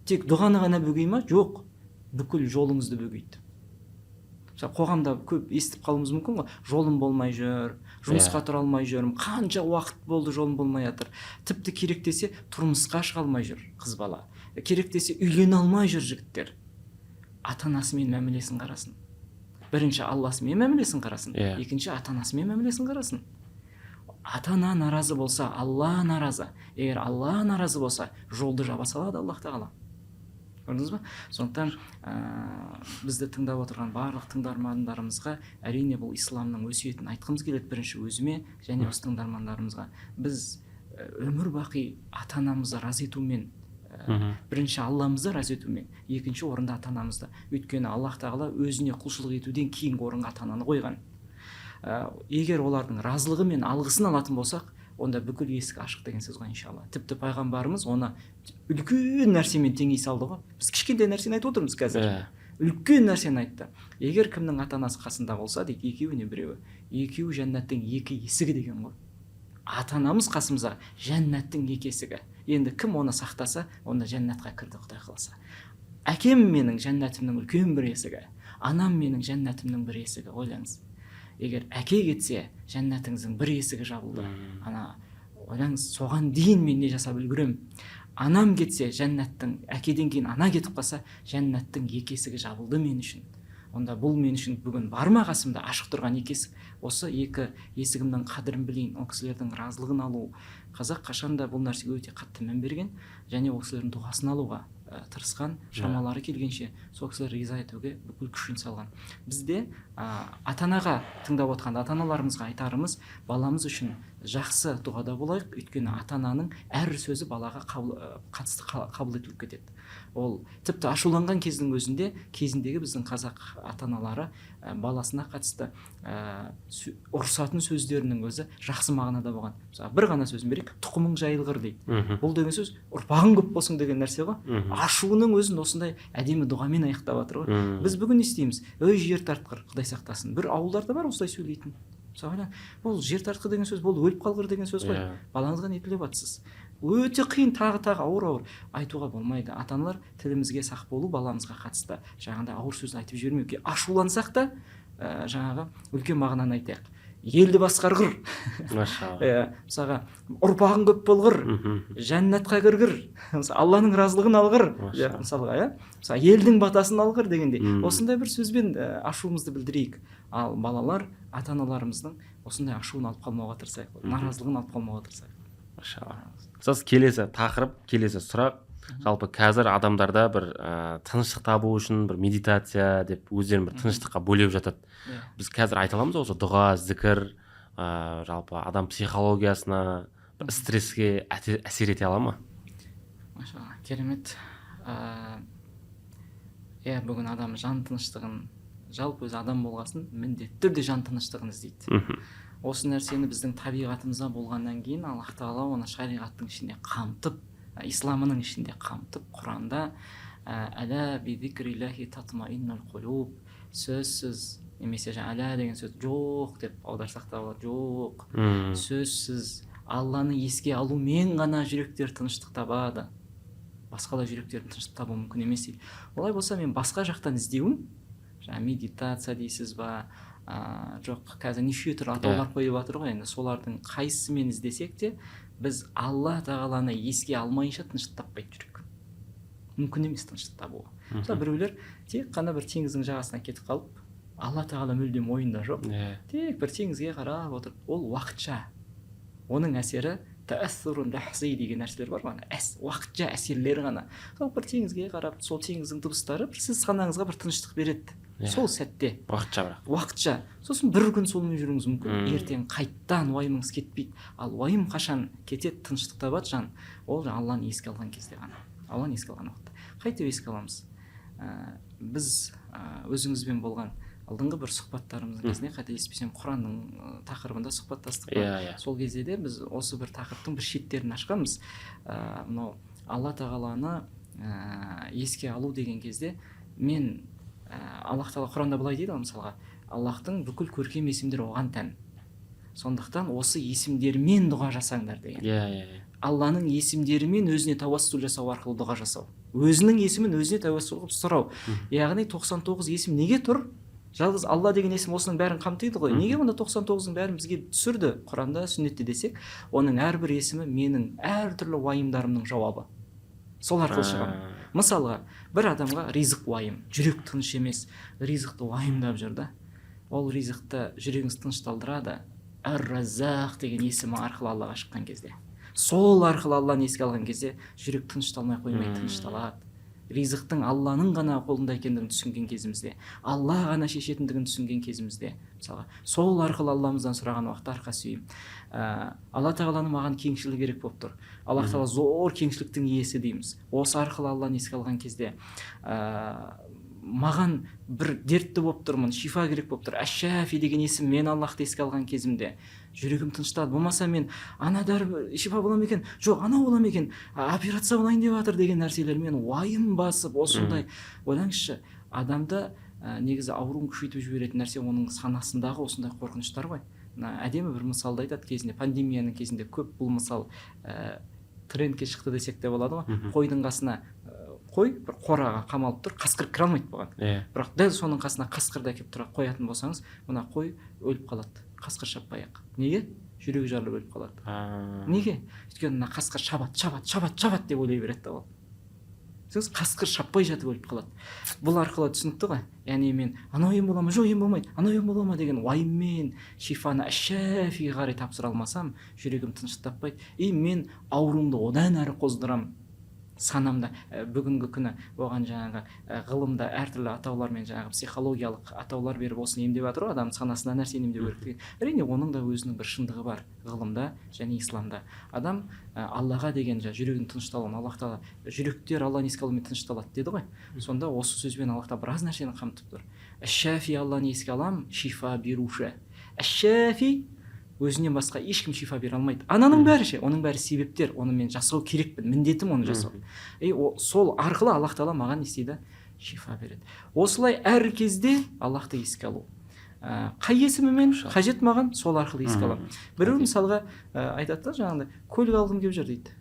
Тек дұғаны ғана бөгей ма? Жоқ, бүкіл жолыңызды бөгейді. Қоғамда көп естіп қалуымыз мүмкін ғой, жолым болмай жүр, жұмысқа тұра алмай жүрмін, қанша уақыт болды жолым болмай жатыр. Тіпті керек десе тұрмысқа шыға алмай жүр қыз бала, керек десе үйлене алмай жүр жігіттер. Ата-анасымен мәмілесін қарасын. Бірінші Алласымен мәмілесін қарасын, екінші ата-анасымен мәмілесін қарасын. Ата-ана наразы болса, Алла наразы. Егер Алла наразы болса, жолды жаба салады Аллах тағала. Көрдіңіз бе? Сондықтан бізді тыңдап отырған барлық тыңдармандарымызға әрине бұл исламның өсиетін айтқымыз келеді, бірінші өзіме және осы тыңдармандарымызға. Біз өмір бақи ата-анамызды разы етумен, бірінші Алламызды разы етумен, екінші орында ата-анамызды. Өйткені Аллах тағала өзіне құлшылық етуден кейінгі орынға ата-ананы қойған. Егер олардың разылығы мен алғысын алатын болсақ, онда бүкіл есік ашық деген сөз ғой иншалла. Тіпті пайғамбарымыз оны үлкен нәрсемен теңей салды ғой. Біз кішкентай нәрсені айтып отырмыз қазір. Үлкен нәрсені айтты. Егер кімнің ата-анасы қасында болса, дейді, екеуіне біреуі, екеуі жәннаттың екі есігі деген ғой. Ата-анамыз қасымызда жәннаттың екі есігі. Енді кім оны сақтаса, онда жәннатқа кірді Құдай қаласа. Әкем менің жәннатымның үлкен бір есігі, анам менің жәннатымның бір есігі. Ойлаңыз. Егер әке кетсе, жәннатыңыздың бір есігі жабылды. Ойлаңыз, соған дейін мен не жасап үлгерем. Анам кетсе, жәннаттың, әкеден кейін ана кетіп қалса, жәннаттың екі есігі жабылды мен үшін. Онда бұл мен үшін бүгін бар ма қасымда ашық тұрған екі есік? Осы екі есігімнің қадірін білейін, ол кісілердің разылығын алу. Қазақ қашанда бұл нәрсеге өте қатты мән берген, және ол кісілердің дұғасын алуға тырысқан, шамалары келгенше сол кісілер риза етуге бүкіл күшін салған. Бізде ата-анаға тыңдап отқан ата-аналарымызға айтарымыз, баламыз үшін жақсы дұғада болайық, өйткені ата-ананың әр сөзі балаға қатысты қабыл етіліп кетеді. Ол тіпті ашуланған кездің өзінде, кезіндегі біздің қазақ ата-аналары баласына қатысты ұрсатын сөздерінің өзі жақсы мағынада болған. Бір ғана сөзін берейік, тұқымың жайылғыр дейді. Бұл деген сөз ұрпағың көп болсын деген нәрсе ғой. ашуының өзін осындай әдемі дұғамен аяқтап жатыр ғой. Біз бүгін не істейміз? Ой, жер тартқыр, Құдай сақтасын. Бір ауылдарда бар осылай сөйлейтін. Мысалы, бұл жер тартқыр деген сөз, бұл өліп қалғыр деген сөз ғой. Балаңызға не тілеп жатсыз? Өте қиын, тағы ауыр айтуға болмайды. Ата-аналар тілімізге сақ болу, баламызға қатысты жаңағындай ауыр сөз айтып жібермеуге. Ашулансақ та жаңағы үлкен мағынаны айтайық. Елді басқарғыр. Мысалға, ұрпағың көп болғыр, жәннатқа кіргір, Алланың разылығын алғыр. Мысалға, елдің батасын алғыр дегендей. Осындай бір сөзбен ашуымызды білдірейік. Ал балалар ата-аналарымыздың осындай ашуын алып қалмауға тырысайық, наразылығын алып қалмауға тырысайық. Сіз келесі тақырып, келесі сұрақ. Жалпы қазір адамдарда бір тыныштық табу үшін бір медитация деп өздерін бір тыныштыққа бөлеп жатады. Біз қазір айта аламыз осы дұға, зікір, жалпы адам психологиясына, бір стресске әсер ете ала ма? Машалла, керемет. Бүгін адам жан тыныштығын, жалпы өзі адам болғасын, міндетті түрде жан тыныштығын іздейді. Осы нәрсені біздің табиғатымызда болғаннан кейін Аллах Тағала оны шариғаттың ішінде қамтып, исламының ішінде қамтып, Құранда әла бидикриллахи татмаиннул қулуб, сөзсіз, немесе әла деген сөз жоқ деп аударсақ та болады, жоқ, сөзсіз Алланы еске алумен ғана жүректер тыныштық табады, басқалай жүректердің тыныштық табуы мүмкін емес дейді. Олай болса мен басқа жақтан іздеуім, медитация дейсіз ба, жоқ, қазір неше түрлі атаулар қойып жатыр ғой, енді солардың қайсысымен іздесек те біз Алла Тағаланы еске алмайынша тыныштық таппайды жүрек. Мүмкін емес тыныштық табуы. Мысалы біреулер тек қана бір теңіздің жағасына кетіп қалып, Алла Тағала мүлдем ойында жоқ, тек бір теңізге қарап отырып, ол уақытша. Оның әсері тәәссурун лахзи деген нәрселер бар ғой, уақытша әсерлер ғана. Сол бір теңізге қарап, сол теңіздің дыбыстары сіз санаңызға бір тыныштық береді. Сол сәтте уақытша. Сосын бір күн солмен жүруіңіз мүмкін, ертең қайттан уайымыңыз кетпейді. Ал уайым қашан кетеді, тыныштық табады жан, ол Алланы еске алған кезде ғана. Алланы еске алған уақытта. Қайтып еске аламыз? Біз өзіңізбен болған алдыңғы бір сұхбаттарымыздың кезінде, қателеспесем, Құранның тақырыбында сұхбаттастық. Сол кезде де біз осы бір тақырыптың бір шеттерін ашқанбыз. Мынау Алла Тағаланы еске алу деген кезде мен Аллах Тағала Құранда былай дейді, мысалға, Аллахтың бүкіл көркем есімдері оған тән. Сондықтан осы есімдермен дұға жасаңдар деген. Алланың есімдерімен өзіне тәуассул жасау арқылы дұға жасау. Өзінің есімін өзіне тәуассул қылып сұрау. Яғни 99 есім неге тұр? Жалғыз Алла деген есім осының бәрін қамтиды ғой. Неге онда 99-ың бәрін бізге түсірді Құранда, сүннетте десек, оның әрбір есімі менің әртүрлі уайымдарымның жауабы. Сол арқылы шығамын. Мысалға, бір адамға ризық уайым, жүрек тыныш емес, ризықты уайымдап жүр да. Ол ризықты жүрегіңіз тынышталдырады. Ар-Раззақ деген есімі арқылы Аллаға шыққан кезде. Сол арқылы Алланы еске алған кезде жүрек тынышталмай қоймай тынышталады. Ризықтың Алланың ғана қолында екендігін түсінген кезімізде, Алла ғана шешетіндігін түсінген кезімізде, мысалға, сол арқылы Алламыздан сұраған уақытта арқа сүйейм. Алла Тағаланың маған кеңшілігі керек болып тұр. Алла Тағала зор кеңшіліктің иесі дейміз. Осы арқылы Алланы еске алған кезде маған бір дертті болып тұрмын, шифа керек болып тұр. Әш-Шафи деген есім мен Аллахты еске алған кезімде жүрегім тынышталды. Болмаса мен ана дәрі шифа бола ма екен, жоқ анау бола ма екен, операция болайын деп жатыр деген нәрселермен уайым басып, осындай ойлаңызшы, адамды негізі ауруын күшейтіп жіберетін нәрсе оның санасындағы осындай қорқыныштар ғой. Әдемі бір мысалды айтады, кезінде пандемияның кезінде көп бұл мысал трендке шықты десек те болады ғой. Қойдың қасына қой бір қораға қамалып тұр, қасқыр кіре алмайды бұған. Бірақ дәл соның қасына қасқырды әкеліп тұра қоятын болсаңыз, мына қой өліп қалады. Қасқыр шаппай-ақ. Неге? Жүрегі жарылып өліп қалады. Неге? Өйткені мына қасқыр шабат деп ойлай береді да ол. Сіз қасқыр шаппай жатып өліп қалады. Бұл арқылы түсінікті ғой. Яғни мен анау ем бола ма, жоқ ем болмайды, анау ем бола ма деген уайыммен шифаны Әш-Шафиге қарай тапсыра алмасам, жүрегім тыныштық таппайды. Мен ауруымды одан әрі қоздырамын. Санамда бүгінгі күні оған жаңағы ғылымда әртүрлі атаулармен жаңағы психологиялық атаулар беріп осыны емдеп жатыр ғой, адам санасына нәрсені емдеу керек деген. Әрине оның да өзінің бір шындығы бар ғылымда және исламда. Адам Аллаға деген жүрегінің тынышталуын, Аллах Тағала жүректер Алланы еске алумен тынышталады деді ғой. Сонда осы сөзбен Аллах Тағала біраз нәрсені қамтып тұр. Әш-Шафи Алланы еске алам, шифа беруші. Әш-Шафи өзінен басқа ешкім шифа бере алмайды. Ананың бәрі ше, оның бәрі себептер, оны мен жасау керекпін, міндетім оны жасау. Сол арқылы Аллах тағала маған не істейді? Шифа береді. Осылай әр кезде Аллахты еске алу. Қай есімімен қажет маған, сол арқылы еске аламын. Біреу мысалға айтады да, жаңағыдай көлік алғым келіп жүр дейді.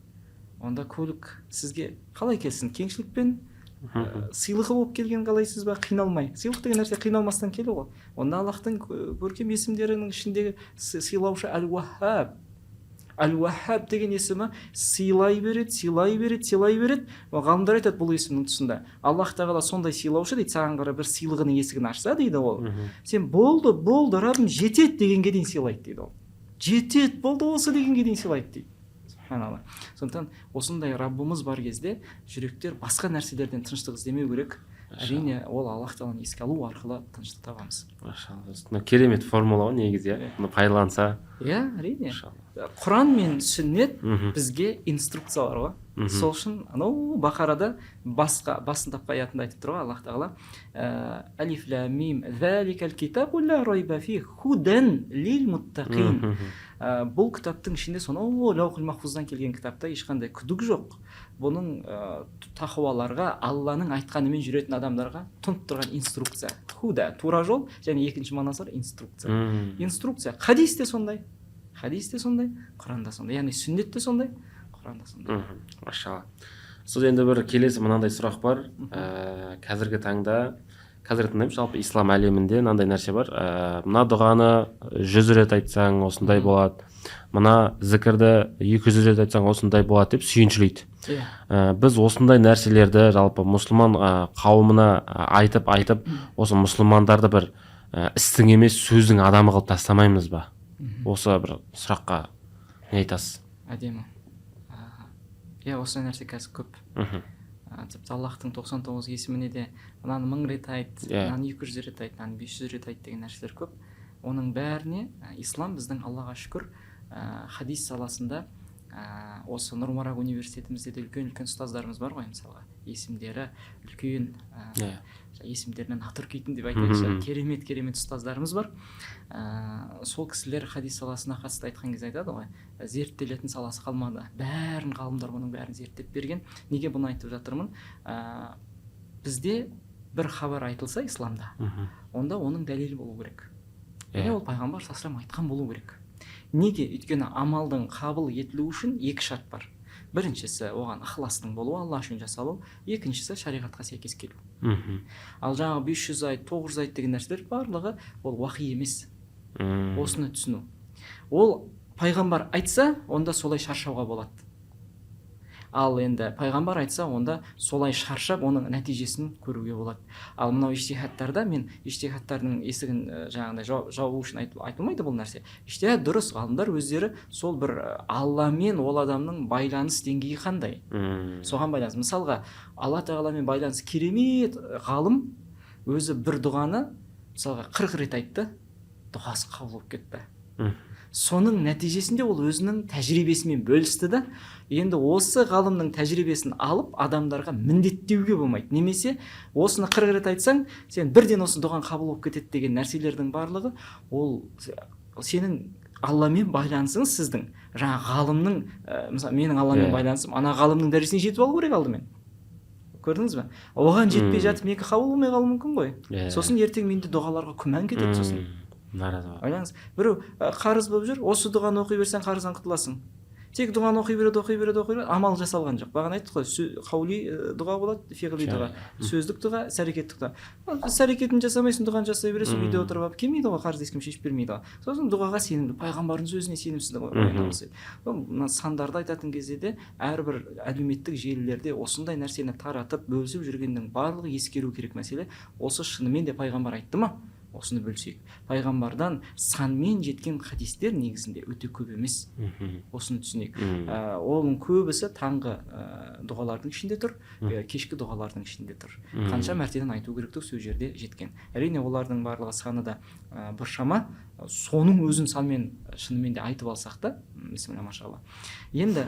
Онда көлік сізге қалай келсін? Кеңшілікпен, сыйлығы болып келген қалайсыз ба? Қиналмай. Сыйлық деген нәрсе қиналмастан келу ғой. Онда Аллахтың көркем есімдерінің ішіндегі сыйлаушы Әл-Уаххаб. Әл-Уаххаб деген есімі сыйлай береді, сыйлай береді, сыйлай береді. Ғалымдар айтады бұл есімнің тұсында. Аллах тағала сондай сыйлаушы дейді, саған қарап бір сыйлығының есігін ашса дейді ол. Сен болды, Раббым жетеді дегенге дейін сыйлайды дейді ол. Жетеді, болды осы дегенге дейін сыйлайды дейді. Субханалла. Сондықтан осындай Раббымыз бар кезде жүректер басқа нәрселерден тыныштық іздемеу керек. Әрине ол Аллах тағаланы еске алу арқылы тыныштық табамыз. Машалла. Керемет формула ғой негізі, мұны пайдаланса. Иә, әрине. Құран мен сүннет бізге инструкциялар ғой. Сол үшін анау Бақарада басын тапқан аятында айтып тұр ғой Аллах тағала. Алиф лам мим заликал китабу ла райба фих худан лил муттақин. Бұл кітаптың ішінде сонау лаухул махфуздан келген кітапта ешқандай күдік жоқ. Бұның тақуаларға, Алланың айтқанымен жүретін адамдарға тұнып тұрған инструкция. Худа, тура жол, және екінші мағынасы бар инструкция. Инструкция. Хадис те сондай. Құран да сондай. Яғни сүннет те сондай, Құран да сондай. Машалла. Сол енді бір келесі мынандай сұрақ бар. Қазіргі таңда, қазір тыңдаймын, жалпы ислам әлемінде мынандай нәрсе бар. Мына дұғаны 100 рет айтсаң осындай болады. Мына зікірді 200 рет айтсаң осындай болады деп сүйіншілейді. Біз осындай нәрселерді жалпы мұсылман қауымына айтып, осы мұсылмандарды бір істің емес сөздің адамы қылып тастамаймыз ба? Осы бір сұраққа не айтасыз? Әдемі. Осы нәрсе қазір көп. Тіпті Аллахтың 99 есіміне де мынаны 1000 рет айт, мынаны 200 рет айт, мынаны 500 рет айт деген нәрселер көп. Оның бәріне ислам біздің Аллаға шүкір хадис саласында осы Нұр-Марак университетімізде де үлкен ұстаздарымыз бар ғой, мысалға есімдері үлкен, есімдерінен ат үркейтін деп айтайықшы, керемет ұстаздарымыз бар. Сол кісілер хадис саласына қатысты айтқан кезде айтады ғой, зерттелетін саласы қалмады. Бәрін ғалымдар бұның бәрін зерттеп берген. Неге бұны айтып жатырмын? Бізде бір хабар айтылса исламда, онда оның дәлелі болу керек. Ол пайғамбар саллаллаху алейхи айтқан болу керек. Неге? Өйткені амалдың қабыл етілу үшін екі шарт бар. Біріншісі оған ықыластың болуы, Алла үшін жасалу, екіншісі шариғатқа сәйкес келу. Ал жаңағы 500 айт, 900 айт деген нәрселер барлығы ол уахи емес. Осыны түсіну. Ол пайғамбар айтса, онда солай шаршауға болады. Ал енді пайғамбар айтса, онда солай шаршап, оның нәтижесін көруге болады. Ал мынау иштихадтарда, мен иштихадтардың есігін жаңағыдай жауу үшін айтылмайды бұл нәрсе. Иштихад дұрыс, ғалымдар өздері сол бір Алламен ол адамның байланыс деңгейі қандай. Соған байланыс. Мысалға, Алла тағаламен байланыс керемет ғалым өзі бір дұғаны мысалға 40 рет айтты, дұғасы қабыл болып кетті. Соның нәтижесінде ол өзінің тәжірибесімен бөлісті да, енді осы ғалымның тәжірибесін алып адамдарға міндеттеуге болмайды. Немесе осыны 40 рет айтсаң, сен бірден осы дұғаң қабыл болып кетеді деген нәрселердің барлығы, ол сенің Алламен байланысың сіздің. Жаңа ғалымның, мысалы менің Алламен байланысым, ана ғалымның дәрежесіне жетіп алу керек алдымен. Көрдіңіз бе? Оған жетпей жатып менікі қабыл болмай қалуы мүмкін ғой. Сосын ертең менде дұғаларға күмән кетеді сосын. Ойлаңыз, біреу қарыз болып жүр, осы дұғаны оқи берсең қарыздан құтыласың. Тек дұғаны оқи береді, амал жасалған жоқ. Бағана айттық қой, қаули дұға болады, фиғли дұға, сөздік дұға, сәрекеттік дұға. Сіз сәрекетін жасамайсың, дұғаны жасай бересің, үйде отырып алып келмейді ғой, қарыз ешкім шешіп бермейді ғой. Сосын дұғаға сенімді, пайғамбардың сөзіне сенімсіздік. Мына сандарды айтатын кезде де әрбір әлеуметтік желілерде осындай нәрсені таратып, бөлісіп жүргеннің барлығы ескеру керек мәселе. Осы шынымен де пайғамбар айтты ма? Осыны бөлсек. Пайғамбардан санмен жеткен хадистер негізінде өте көп емес. Осыны түсінейік. Оның көбісі таңғы дұғалардың ішінде тұр, кешкі дұғалардың ішінде тұр. Қанша мәртеден айту керектік сол жерде жеткен. Әрине олардың барлығы саны да біршама, соның өзін санмен шынымен де айтып алсақ та, бисмилля машалла. Енді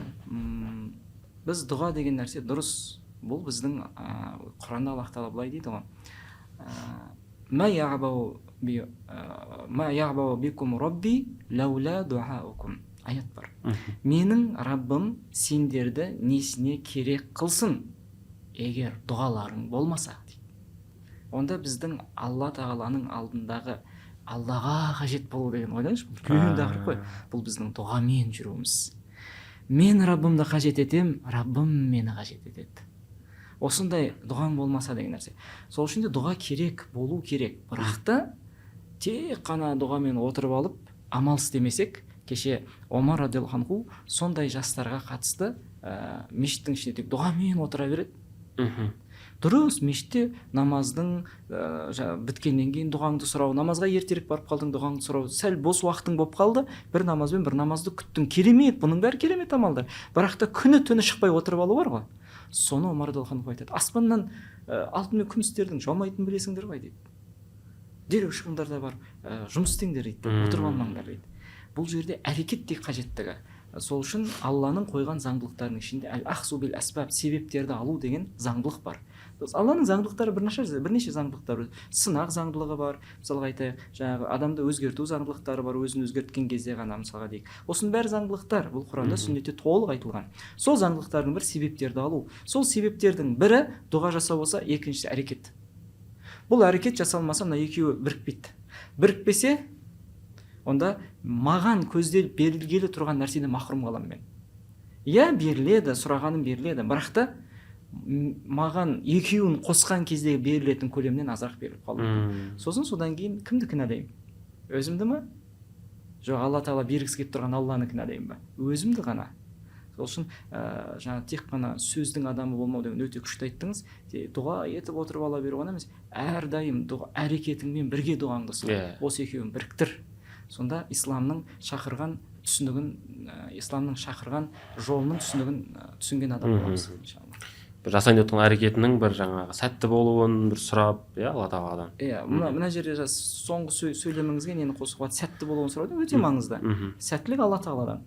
біз дұға деген нәрсе дұрыс. Бұл біздің Құранда Аллах тағала былай дейді ғой. Ма яғбау ма яғбау бикум робби лаула дуаукум. Аят бар. Менің Раббым сендерді несіне керек қылсын егер дұғаларың болмаса дейді. Онда біздің Алла тағаланың алдындағы Аллаға қажет болу деген, ойлаңызшы, үлкен тақырып қой. Бұл біздің дұғамен жүруіміз. Мен Раббымды қажет етем, Раббым мені қажет етеді. Осындай дұғаң болмаса деген нәрсе. Сол үшін де дұға керек, болу керек. Бірақ та тек қана дұғамен отырып алып, амал істемесек, кеше Омар радиаллаху анху сондай жастарға қатысты мешіттің ішінде тек дұғамен отыра береді. Дұрыс, мешітте намаздың біткеннен кейін дұғаңды сұрау, намазға ертерек барып қалдың, дұғаңды сұрау, сәл бос уақытың болып қалды, бір намазбен бір намазды күттің, керемет, бұның бәрі керемет амалдар. Бірақ та күні түні шықпай отырып алу бар ғой. Соны Омар радиаллаху анху айтады: аспаннан алтын мен күмістердің жаумайтынын білесіңдер ғой дейді. Дереу шығыңдар да бар, жұмыс істеңдер дейді, отырып алмаңдар дейді. Бұл жерде әрекет те қажеттігі. Сол үшін Алланың қойған заңдылықтарының ішінде әл-ахзу бил асбаб, себептерді алу деген заңдылық бар. Алланың заңдылықтары бірнеше заңдылықтар, сынақ заңдылығы бар, мысалға айтайық, жаңағы адамды өзгерту заңдылықтары бар, өзін өзгерткен кезде ғана мысалға дейік. Осының бәрі заңдылықтар, бұл Құранда, сүннетте толық айтылған. Сол заңдылықтардың бірі себептерді алу. Сол себептердің бірі дұға жасау болса, екіншісі әрекет. Бұл әрекет жасалмаса, мына екеуі бірікпейді. Бірікпесе, онда маған көзделіп берілгелі тұрған нәрседен махрұм қаламын мен. Иә, беріледі, сұрағаным беріледі, бірақ та маған екеуін қосқан кездегі берілетін көлемнен азырақ беріліп қалды. Содан кейін кімді кінәлаймын? Өзімді ме? Жоқ, Алла тағала бергісі келіп тұрған Алланы кінәлаймын ба? Өзімді ғана. Сол үшін жаңа тек қана сөздің адамы болмау деген өте күшті айттыңыз. Дұға етіп отырып ала беру ғана емес, әрдайым әрекетіңмен бірге дұғаңды сұрау. Осы екеуін біріктір. Сонда исламның шақырған түсінігін, исламның шақырған жолының түсінігін түсінген адам боламыз, иншалла. Жасайын деп тұрған әрекетінің бір жаңағы сәтті болуын бір сұрап, Алла тағаладан. Мына жерде соңғы сөйлеміңізге нені қосуға, сәтті болуын сұрау өте маңызды. Сәттілік Алла тағаладан.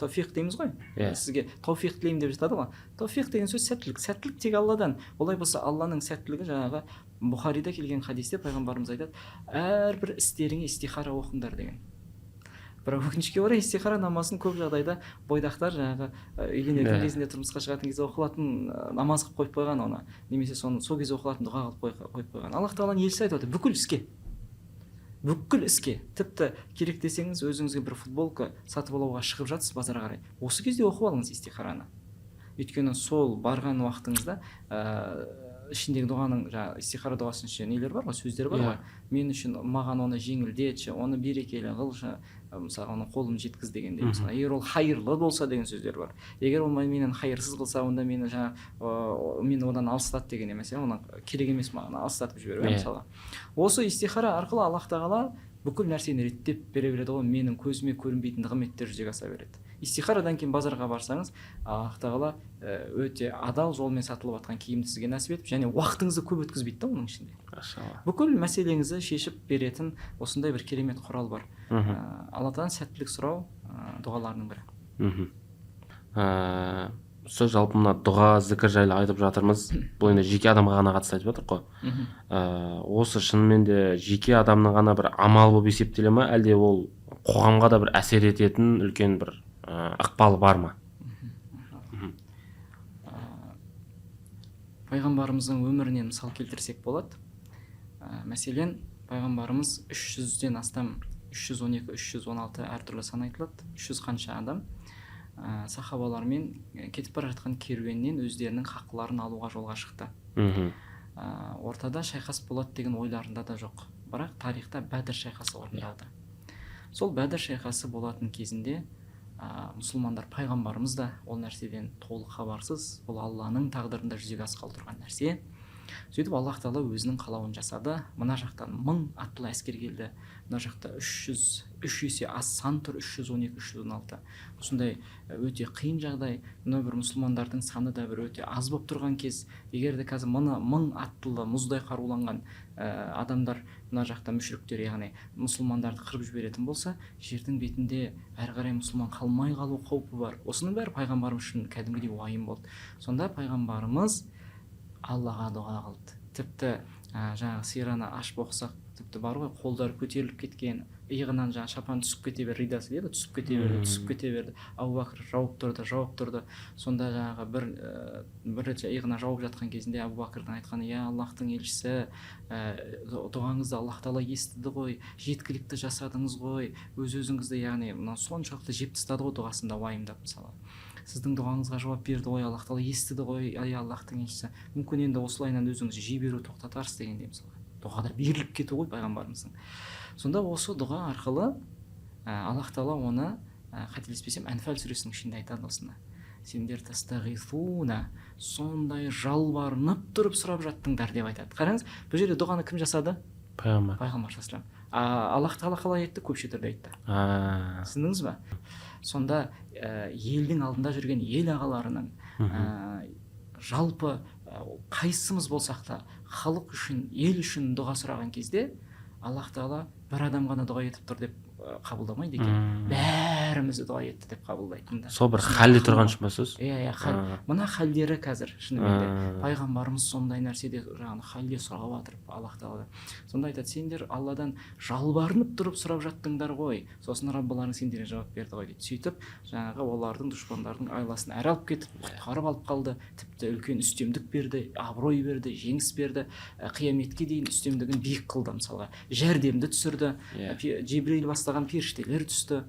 Тауфиқ дейміз ғой. Сізге тауфиқ тілеймін деп жатады ғой. Тауфиқ деген сөз сәттілік. Сәттілік тек Алладан. Олай болса, Алланың сәттілігі жаңағы Бұхарида келген хадисте пайғамбарымыз айтады: әрбір істеріңе истихара оқыңдар деген. Бірақ өкінішке орай истихара намазын көп жағдайда бойдақтар жаңағы үйленетін кезінде, тұрмысқа шығатын кезде оқылатын намаз қылып қойып қойған оны, немесе сол кезде оқылатын дұға қылып қойып қойған. Аллах тағаланың елшісі айтып отыр: бүкіл іске, тіпті керек десеңіз өзіңізге бір футболка сатып алуға шығып жатсыз базарға қарай, осы кезде оқып алыңыз истихараны. Өйткені сол барған уақытыңызда ішіндегі дұғаның, истихара дұғасының ішінде нелер бар ғой, сөздер бар ғой. Мен үшін маған оны жеңілдетші, оны берекелі қылшы, мысалы оның қолын жеткіз дегендей. Мысалы, егер ол хайырлы болса деген сөздер бар. Егер ол менен хайырсыз қылса, онда мені мені одан алыстат деген емес, оның керек емес маған алыстатып жіберу мысалы. Осы истихара арқылы Аллах тағала бүкіл нәрсені реттеп бере береді ғой, менің көзіме көрінбейтін нығметтер жүзеге аса береді. Истихарадан кейін базарға барсаңыз, Аллах тағала өте адал жолмен сатылып жатқан киімді сізге нәсіп етіп, және уақытыңызды көп өткізбейді да оның ішінде. Бүкіл мәселеңізді шешіп беретін осындай бір керемет құрал бар. Алладан сәттілік сұрау дұғаларының бірі. Сөз жалпы мына дұға, зікір жайлы айтып жатырмыз. Бұл енді жеке адамға ғана қатысты айтып жатырық қой. Осы шынымен де жеке адамның ғана бір амал болып есептеле ме, әлде ол қоғамға да бір әсер ететін үлкен бір ықпалы бар ма? Пайғамбарымыздың өмірінен мысал келтірсек болады. Мәселен, пайғамбарымыз 300-ден астам, 312, 316 әртүрлі сан айтылады. 300 қанша адам сахабалармен кетіп бара жатқан керуеннен өздерінің хақларын алуға жолға шықты. Ортада шайқас болады деген ойларында да жоқ. Бірақ тарихта Бәдір шайқасы орындалды. Сол Бәдір шайқасы болатын кезінде мұсылмандар, пайғамбарымыз да ол нәрседен толық хабарсыз. Бұл Алланың тағдырында жүзеге асқалы тұрған нәрсе. Сөйтіп Аллах тағала өзінің қалауын жасады. Мына жақтан 1000 аттылы әскер келді. Мына жақта 3 есе аз сан тұр, 312, 316. Осындай өте қиын жағдай. Мына бір мұсылмандардың саны да бір өте аз болып тұрған кез. Егер де қазір 1000 аттылы мұздай қаруланған адамдар мына жақта мүшриктер, яғни мұсылмандарды қырып жіберетін болса, жердің бетінде әрі қарай мұсылман қалмай қалу қаупі бар. Осының бәрі пайғамбарымыз үшін кәдімгідей уайым болды. Сонда пайғамбарымыз Аллаға дұға қылды. Тіпті жаңағы сираны ашып оқысақ, тіпті бар ғой қолдары көтеріліп кеткен, иығынан жаңағы шапан түсіп кете берді, ридасы дейді, түсіп кете берді, түсіп кете берді. Абу Бәкір жауып тұрды. Сонда жаңағы бір рет иығына жауып жатқан кезінде Абу Бәкірдің айтқаны: "Я Аллахтың елшісі, дұғаңызды Аллах Тағала естіді ғой, жеткілікті жасадыңыз ғой, өз-өзіңізді, яғни мына соншалықты жеп тастады ғой дұғасында уайымдап, мысалы. Сіздің дұғаңызға жауап берді ғой, Аллах Тағала естіді ғой, ай Аллахтың елшісі. Мүмкін енді осылайынан өзіңізді жей беру тоқтатарсыз" дегендей, мысалы. Дұғада беріліп кету ғой пайғамбарымыздың. Сонда осы дұға арқылы Аллах Тағала оны, қателеспесем, Әнфал сүресінің ішінде айтады осыны: сендер тастағифуна, сондай жалбарынып тұрып сұрап жаттыңдар деп айтады. Қараңыз, бұл жерде дұғаны кім жасады? Пайғамбар. Пайғамбар саллаллаху алейхи ва саллям. Аллах Тағала қалай айтты? Көпше түрде айтты. Түсіндіңіз ба? Сонда елдің алдында жүрген ел ағаларының жалпы қайсымыз болсақ та халық үшін, ел үшін дұға сұраған кезде Аллах Тағала бір адам ғана дұға етіп тұр деп қабылдамайды екен. Бәрімізді дұға етті деп қабылдайды. Сол бір халде тұрған үшін ба сөз? Иә, мына халдері қазір шынымен де пайғамбарымыз сондай нәрседе жаңағы халде сұрап жатыр Аллах Тағала. Сонда айтады: сендер Алладан жалбарынып тұрып сұрап жаттыңдар ғой, сосын Раббыларың сендерге жауап берді ғой дейді. Сөйтіп жаңағы олардың, дұшпандардың айласын әрі алып кетіп, құтқарып алып қалды, тіпті үлкен үстемдік берді, абырой берді, жеңіс берді, қияметке дейін үстемдігін биік қылды. Мысалға жәрдемді түсірді, Жибрил бастаған періштелер түсті.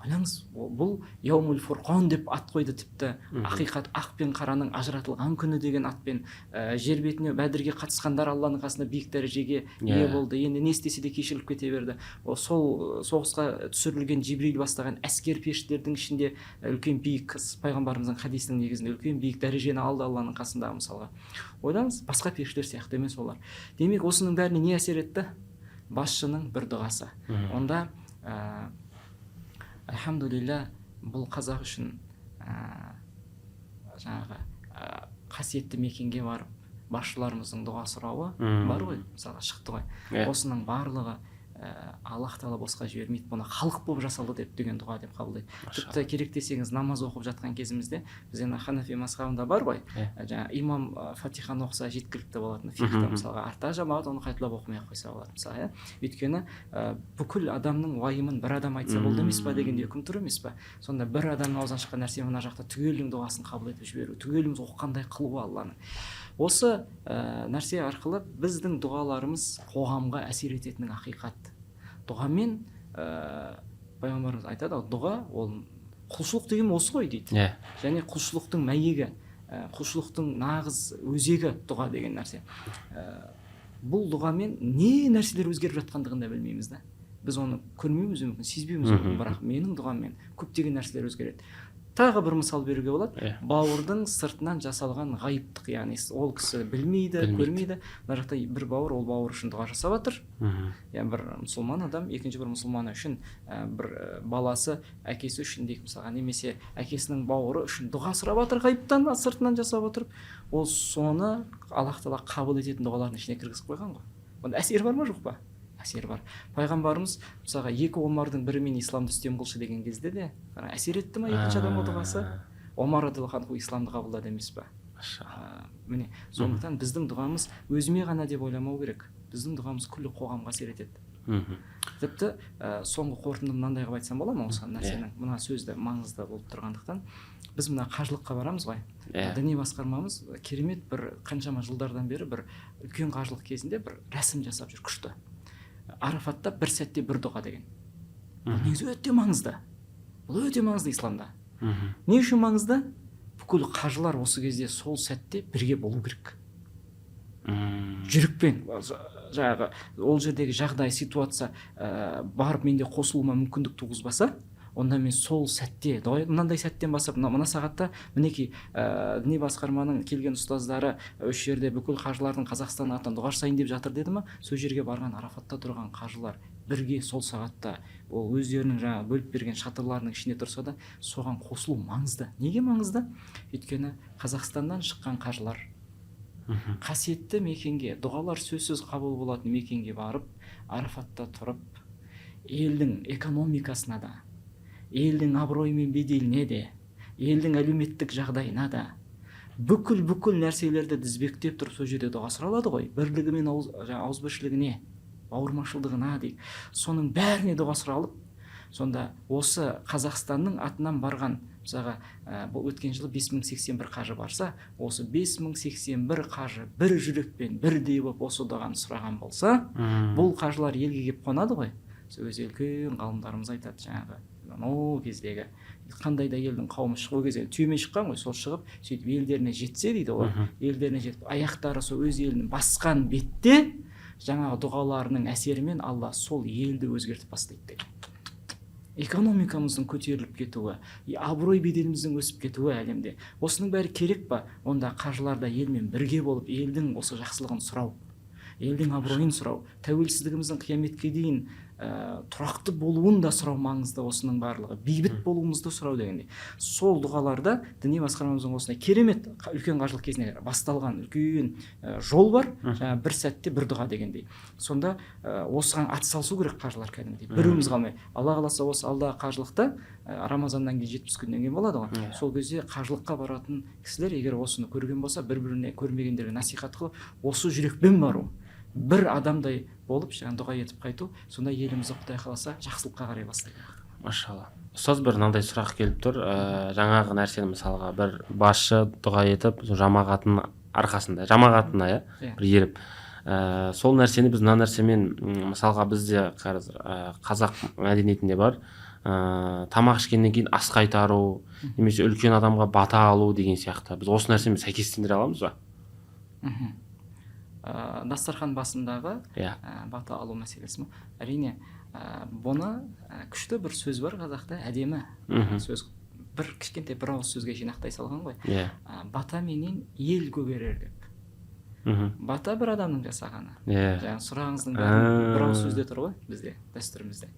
Ойлаңыз, бұл Яумул Фурқан деп ат қойды, тіпті ақиқат, ақ пен қараның ажыратылған күні деген атпен. Жер бетіне Бәдірге қатысқандар Алланың қасында биік дәрежеге ие болды. Енді не істесе де кешіріліп кете берді. Сол соғысқа түсірілген Жибрил бастаған әскер періштелердің ішінде үлкен биік, пайғамбарымыздың хадисінің негізінде үлкен биік дәрежені алды Алланың қасында, мысалға. Ойлаңыз, басқа періштелер сияқты емес олар. Демек, осының бәріне не әсер етті? Басшының бір дұғасы. Онда альхамдулилля, бұл қазақ үшін жаңағы қасиетті мекенге барып басшыларымыздың дұға сұрауы бар ғой, мысалға шықты ғой. Осының барлығы Аллах Тағала босқа жібермейді, бұны халық болып жасалды деген дұға деп қабылдайды. Тіпті керек десеңіз, намаз оқып жатқан кезімізде біз енді ханафи мазхабында бар ғой, жаңағы имам фатиханы оқыса жеткілікті болатын, фихта мысалға, арта жамағат оны қайталап оқымай ақ қойса болады, мысалы. Өйткені бүкіл адамның уайымын бір адам айтса болды емес па дегенде үкім тұр емес па? Сонда бір адамның аузынан шыққан нәрсе мына жақта түгелдің дұғасын қабыл етіп жіберу, түгеліміз оқығандай қылуы Алланың. Осы нәрсе арқылы біздің дұғаларымыз қоғамға әсер ететінің ақиқат. Дұғамен пайғамбарымыз айтады, дұға ол құлшылық деген осы ғой дейді. Және құлшылықтың мәйегі, құлшылықтың нағыз өзегі дұға деген нәрсе. Бұл дұғамен не нәрселер өзгеріп жатқандығын да білмейміз да. Біз оны көрмейміз мүмкін, сезбейміз мүмкін, бірақ менің дұғаммен көптеген нәрселер өзгереді. Тағы бір мысал беруге болады. Бауырдың сыртынан жасалған ғайыптық, яғни ол кісі білмейді, көрмейді. Мына жақта бір бауыр, ол бауыр үшін дұға жасап жатыр. Бір мұсылман адам екінші бір мұсылманы үшін, бір баласы әкесі үшін дейік мысалға, немесе әкесінің бауыры үшін дұға сұрап жатыр, ғайыптан сыртынан жасап отырып, ол соны Аллах Тағала қабыл ететін дұғалардың ішіне кіргізіп қойған ғой. Онда әсер бар ма, жоқ па? Әсер бар. Пайғамбарымыз мысалға екі Омардың бірімен исламды үстем қылшы деген кезде де әсер етті ма екінші адамға дұғасы? Омар радиаллаху анху исламды қабылдады емес па? Міне, сондықтан біздің дұғамыз өзіме ғана деп ойламау керек. Біздің дұғамыз күллі қоғамға әсер етеді. Тіпті соңғы қорытынды мынандай қылып айтсам бола ма осы нәрсенің, мына сөзді маңызды болып тұрғандықтан, біз мына қажылыққа барамыз ғой. Діни басқармамыз керемет бір қаншама жылдардан бері бір үлкен қажылық кезінде бір рәсім жасап жүр, күшті. Арафатта бір сәтте бір дұға деген. Бұл негізі өте маңызды. Бұл өте маңызды исламда. Не үшін маңызды? Бүкіл қажылар осы кезде сол сәтте бірге болу керек. Жүрекпен, жаңағы ол жердегі жағдай, ситуация барып менде қосылуыма мүмкіндік туғызбаса, онда мен сол сәтте, мынандай сәттен бастап, мына сағатта мінекей діни басқарманың келген ұстаздары осы жерде бүкіл қажылардың Қазақстан атынан дұға жасайын деп жатыр деді ма, сол жерге барған Арафатта тұрған қажылар бірге сол сағатта ол өздерінің жаңа бөліп берген шатырларының ішінде тұрса да соған қосылу маңызды. Неге маңызды? Өйткені Қазақстаннан шыққан қажылар қасиетті мекенге, дұғалар сөзсіз қабыл болатын мекенге барып, Арафатта тұрып, елдің экономикасына да, елдің абыройы мен беделіне де, елдің әлеуметтік жағдайына да бүкіл нәрселерді тізбектеп тұрып сол жерде дұға сұралады ғой, бірлігі мен ауызбіршілігіне. ауырмашылдығына дейік, соның бәріне дұға сұралып, сонда осы Қазақстанның атынан барған, мысалға бұл өткен жылы 5081 қажы барса, осы 5081 қажы бір жүрекпен бірдей болып осы дұғаны сұраған болса, бұл қажылар елге келіп қонады ғой. Сол кезде үлкен ғалымдарымыз айтады, жаңағы ол кездегі қандай да елдің қауымы шығу кезде түйме шыққан ғой, сол шығып сөйтіп елдеріне жетсе дейді ғой, елдеріне жетіп аяқтары сол өз елін басқан бетте жаңағы дұғаларының әсерімен Алла сол елді өзгертіп бастайды дейді. Экономикамыздың көтеріліп кетуі, абырой беделіміздің өсіп кетуі әлемде, осының бәрі керек па? Онда қажыларда елмен бірге болып елдің осы жақсылығын сұрау, елдің абыройын сұрау, тәуелсіздігіміздің қияметке дейін тұрақты болуын да сұрау маңызды, осының барлығы бейбіт болуымызды сұрау дегендей. Сол дұғаларда діни басқармамыздың осындай керемет үлкен қажылық кезіне басталған үлкен жол бар, бір сәтте бір дұға дегендей. Сонда осыған атсалысу керек қажылар кәдімгідей, біреуіміз қалмай. Алла қаласа осы алдағы қажылықта Рамазаннан кейін 70 күннен кейін болады ғой. Сол кезде қажылыққа баратын кісілер егер осыны көрген болса, бір-біріне көрмегендерге насихат қылып, осы жүрекпен бару, бір адамдай болып дұға етіп қайту, сонда елімізді Құдай қаласа жақсылыққа қарай бастайды. Машалла. Ұстаз, бір мынандай сұрақ келіп тұр. Жаңағы нәрсені мысалға бір басшы дұға етіп, жамағаттың арқасында, жамағатына бір еріп, сол нәрсені біз мына нәрсемен, мысалға бізде қазір қазақ мәдениетінде бар, тамақ ішкеннен кейін ас қайтару, немесе үлкен адамға бата алу деген сияқты. Біз осы нәрсемен сәйкестендіре аламыз ба? Дастархан басындағы бата алу мәселесі ме? Әрине, бұны күшті бір сөз бар қазақта, әдемі сөз, бір кішкентай бір ауыз сөзге жинақтай салған ғой. Бата менен ел көгерер деп. Бата бір адамның жасағаны. Жаңағы сұрағыңыздың бір ауыз сөзде тұр ғой бізде, дәстүрімізде.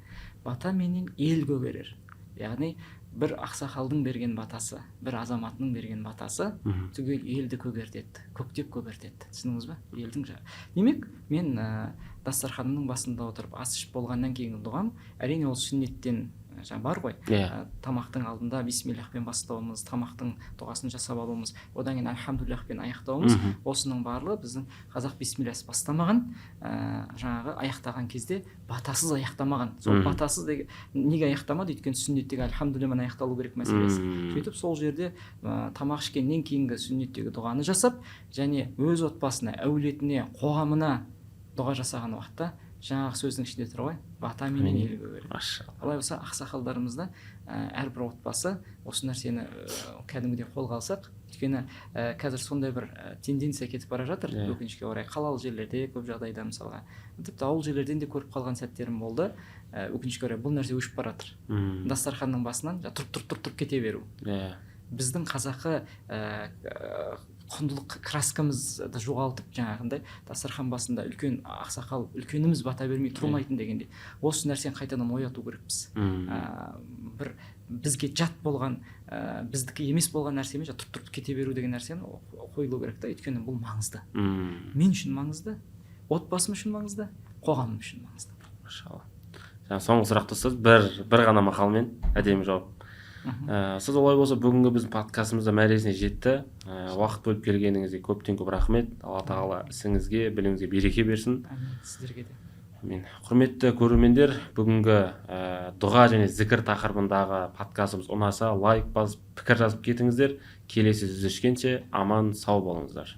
Бата менен ел көгерер. Яғни бір ақсақалдың берген батасы, бір азаматының берген батасы түгел елді көгертеді, көктеп көгертеді. Түсіндіңіз ба? Елдің демек, мен дастарханның басында отырып ас ішіп болғаннан кейінгі дұғам, әрине ол сүннеттен бар ғой. Тамақтың алдында бисмиллахпен бастауымыз, тамақтың дұғасын жасап алуымыз, одан кейін альхамдулиллахпен аяқтауымыз, осының барлығы біздің қазақ бисмиллахсыз бастамаған, жаңағы аяқтаған кезде батасыз аяқтамаған. Сол батасыз неге аяқтамады? Өйткені сүннеттегі альхамдулиллахпен аяқталу керек мәселесі. Сөйтіп сол жерде тамақ ішкеннен кейінгі сүннеттегі дұғаны жасап, және өз отбасына, әулетіне, қоғамына дұға жасаған уақытта жаңағы сөздің ішінде тұр ғой, бата менен ел көгерер. Алай болса ақсақалдарымызда әрбір отбасы осы нәрсені кәдімгідей қолға алсақ, өйткені қазір сондай бір тенденция кетіп бара жатыр, өкінішке орай. Қалалы жерлерде көп жағдайда мысалға, тіпті ауыл жерлерден де көріп қалған сәттерім болды. Өкінішке орай бұл нәрсе өшіп бара жатыр. Дастарханның басынан тұрып кете беру. Біздің қазақы құндылық краскамызды жоғалтып, жаңағындай дастархан басында үлкен ақсақал, үлкеніміз бата бермей тұрмайтын дегенде, осы нәрсені қайтадан ояту керекпіз. Бір бізге жат болған, біздікі емес болған нәрсемен тұрып кете беру деген нәрсені қойылу керек та, өйткені бұл маңызды. Мен үшін маңызды, отбасым үшін маңызды, қоғамым үшін маңызды. Машалла. Соңғы сұрақты сіз бір ғана мақалмен әдемі жауап. Сіз олай болса бүгінгі біздің подкастымызда мәресіне жетті. Уақыт бөліп келгеніңізге көптен көп рахмет. Алла тағала ісіңізге, біліміңізге береке берсін. Сіздерге де. Құрметті көрермендер, бүгінгі дұға және зікір тақырыбындағы подкастымыз ұнаса, лайк басып, пікір жазып кетіңіздер. Келесі жүздескенше аман сау болыңыздар.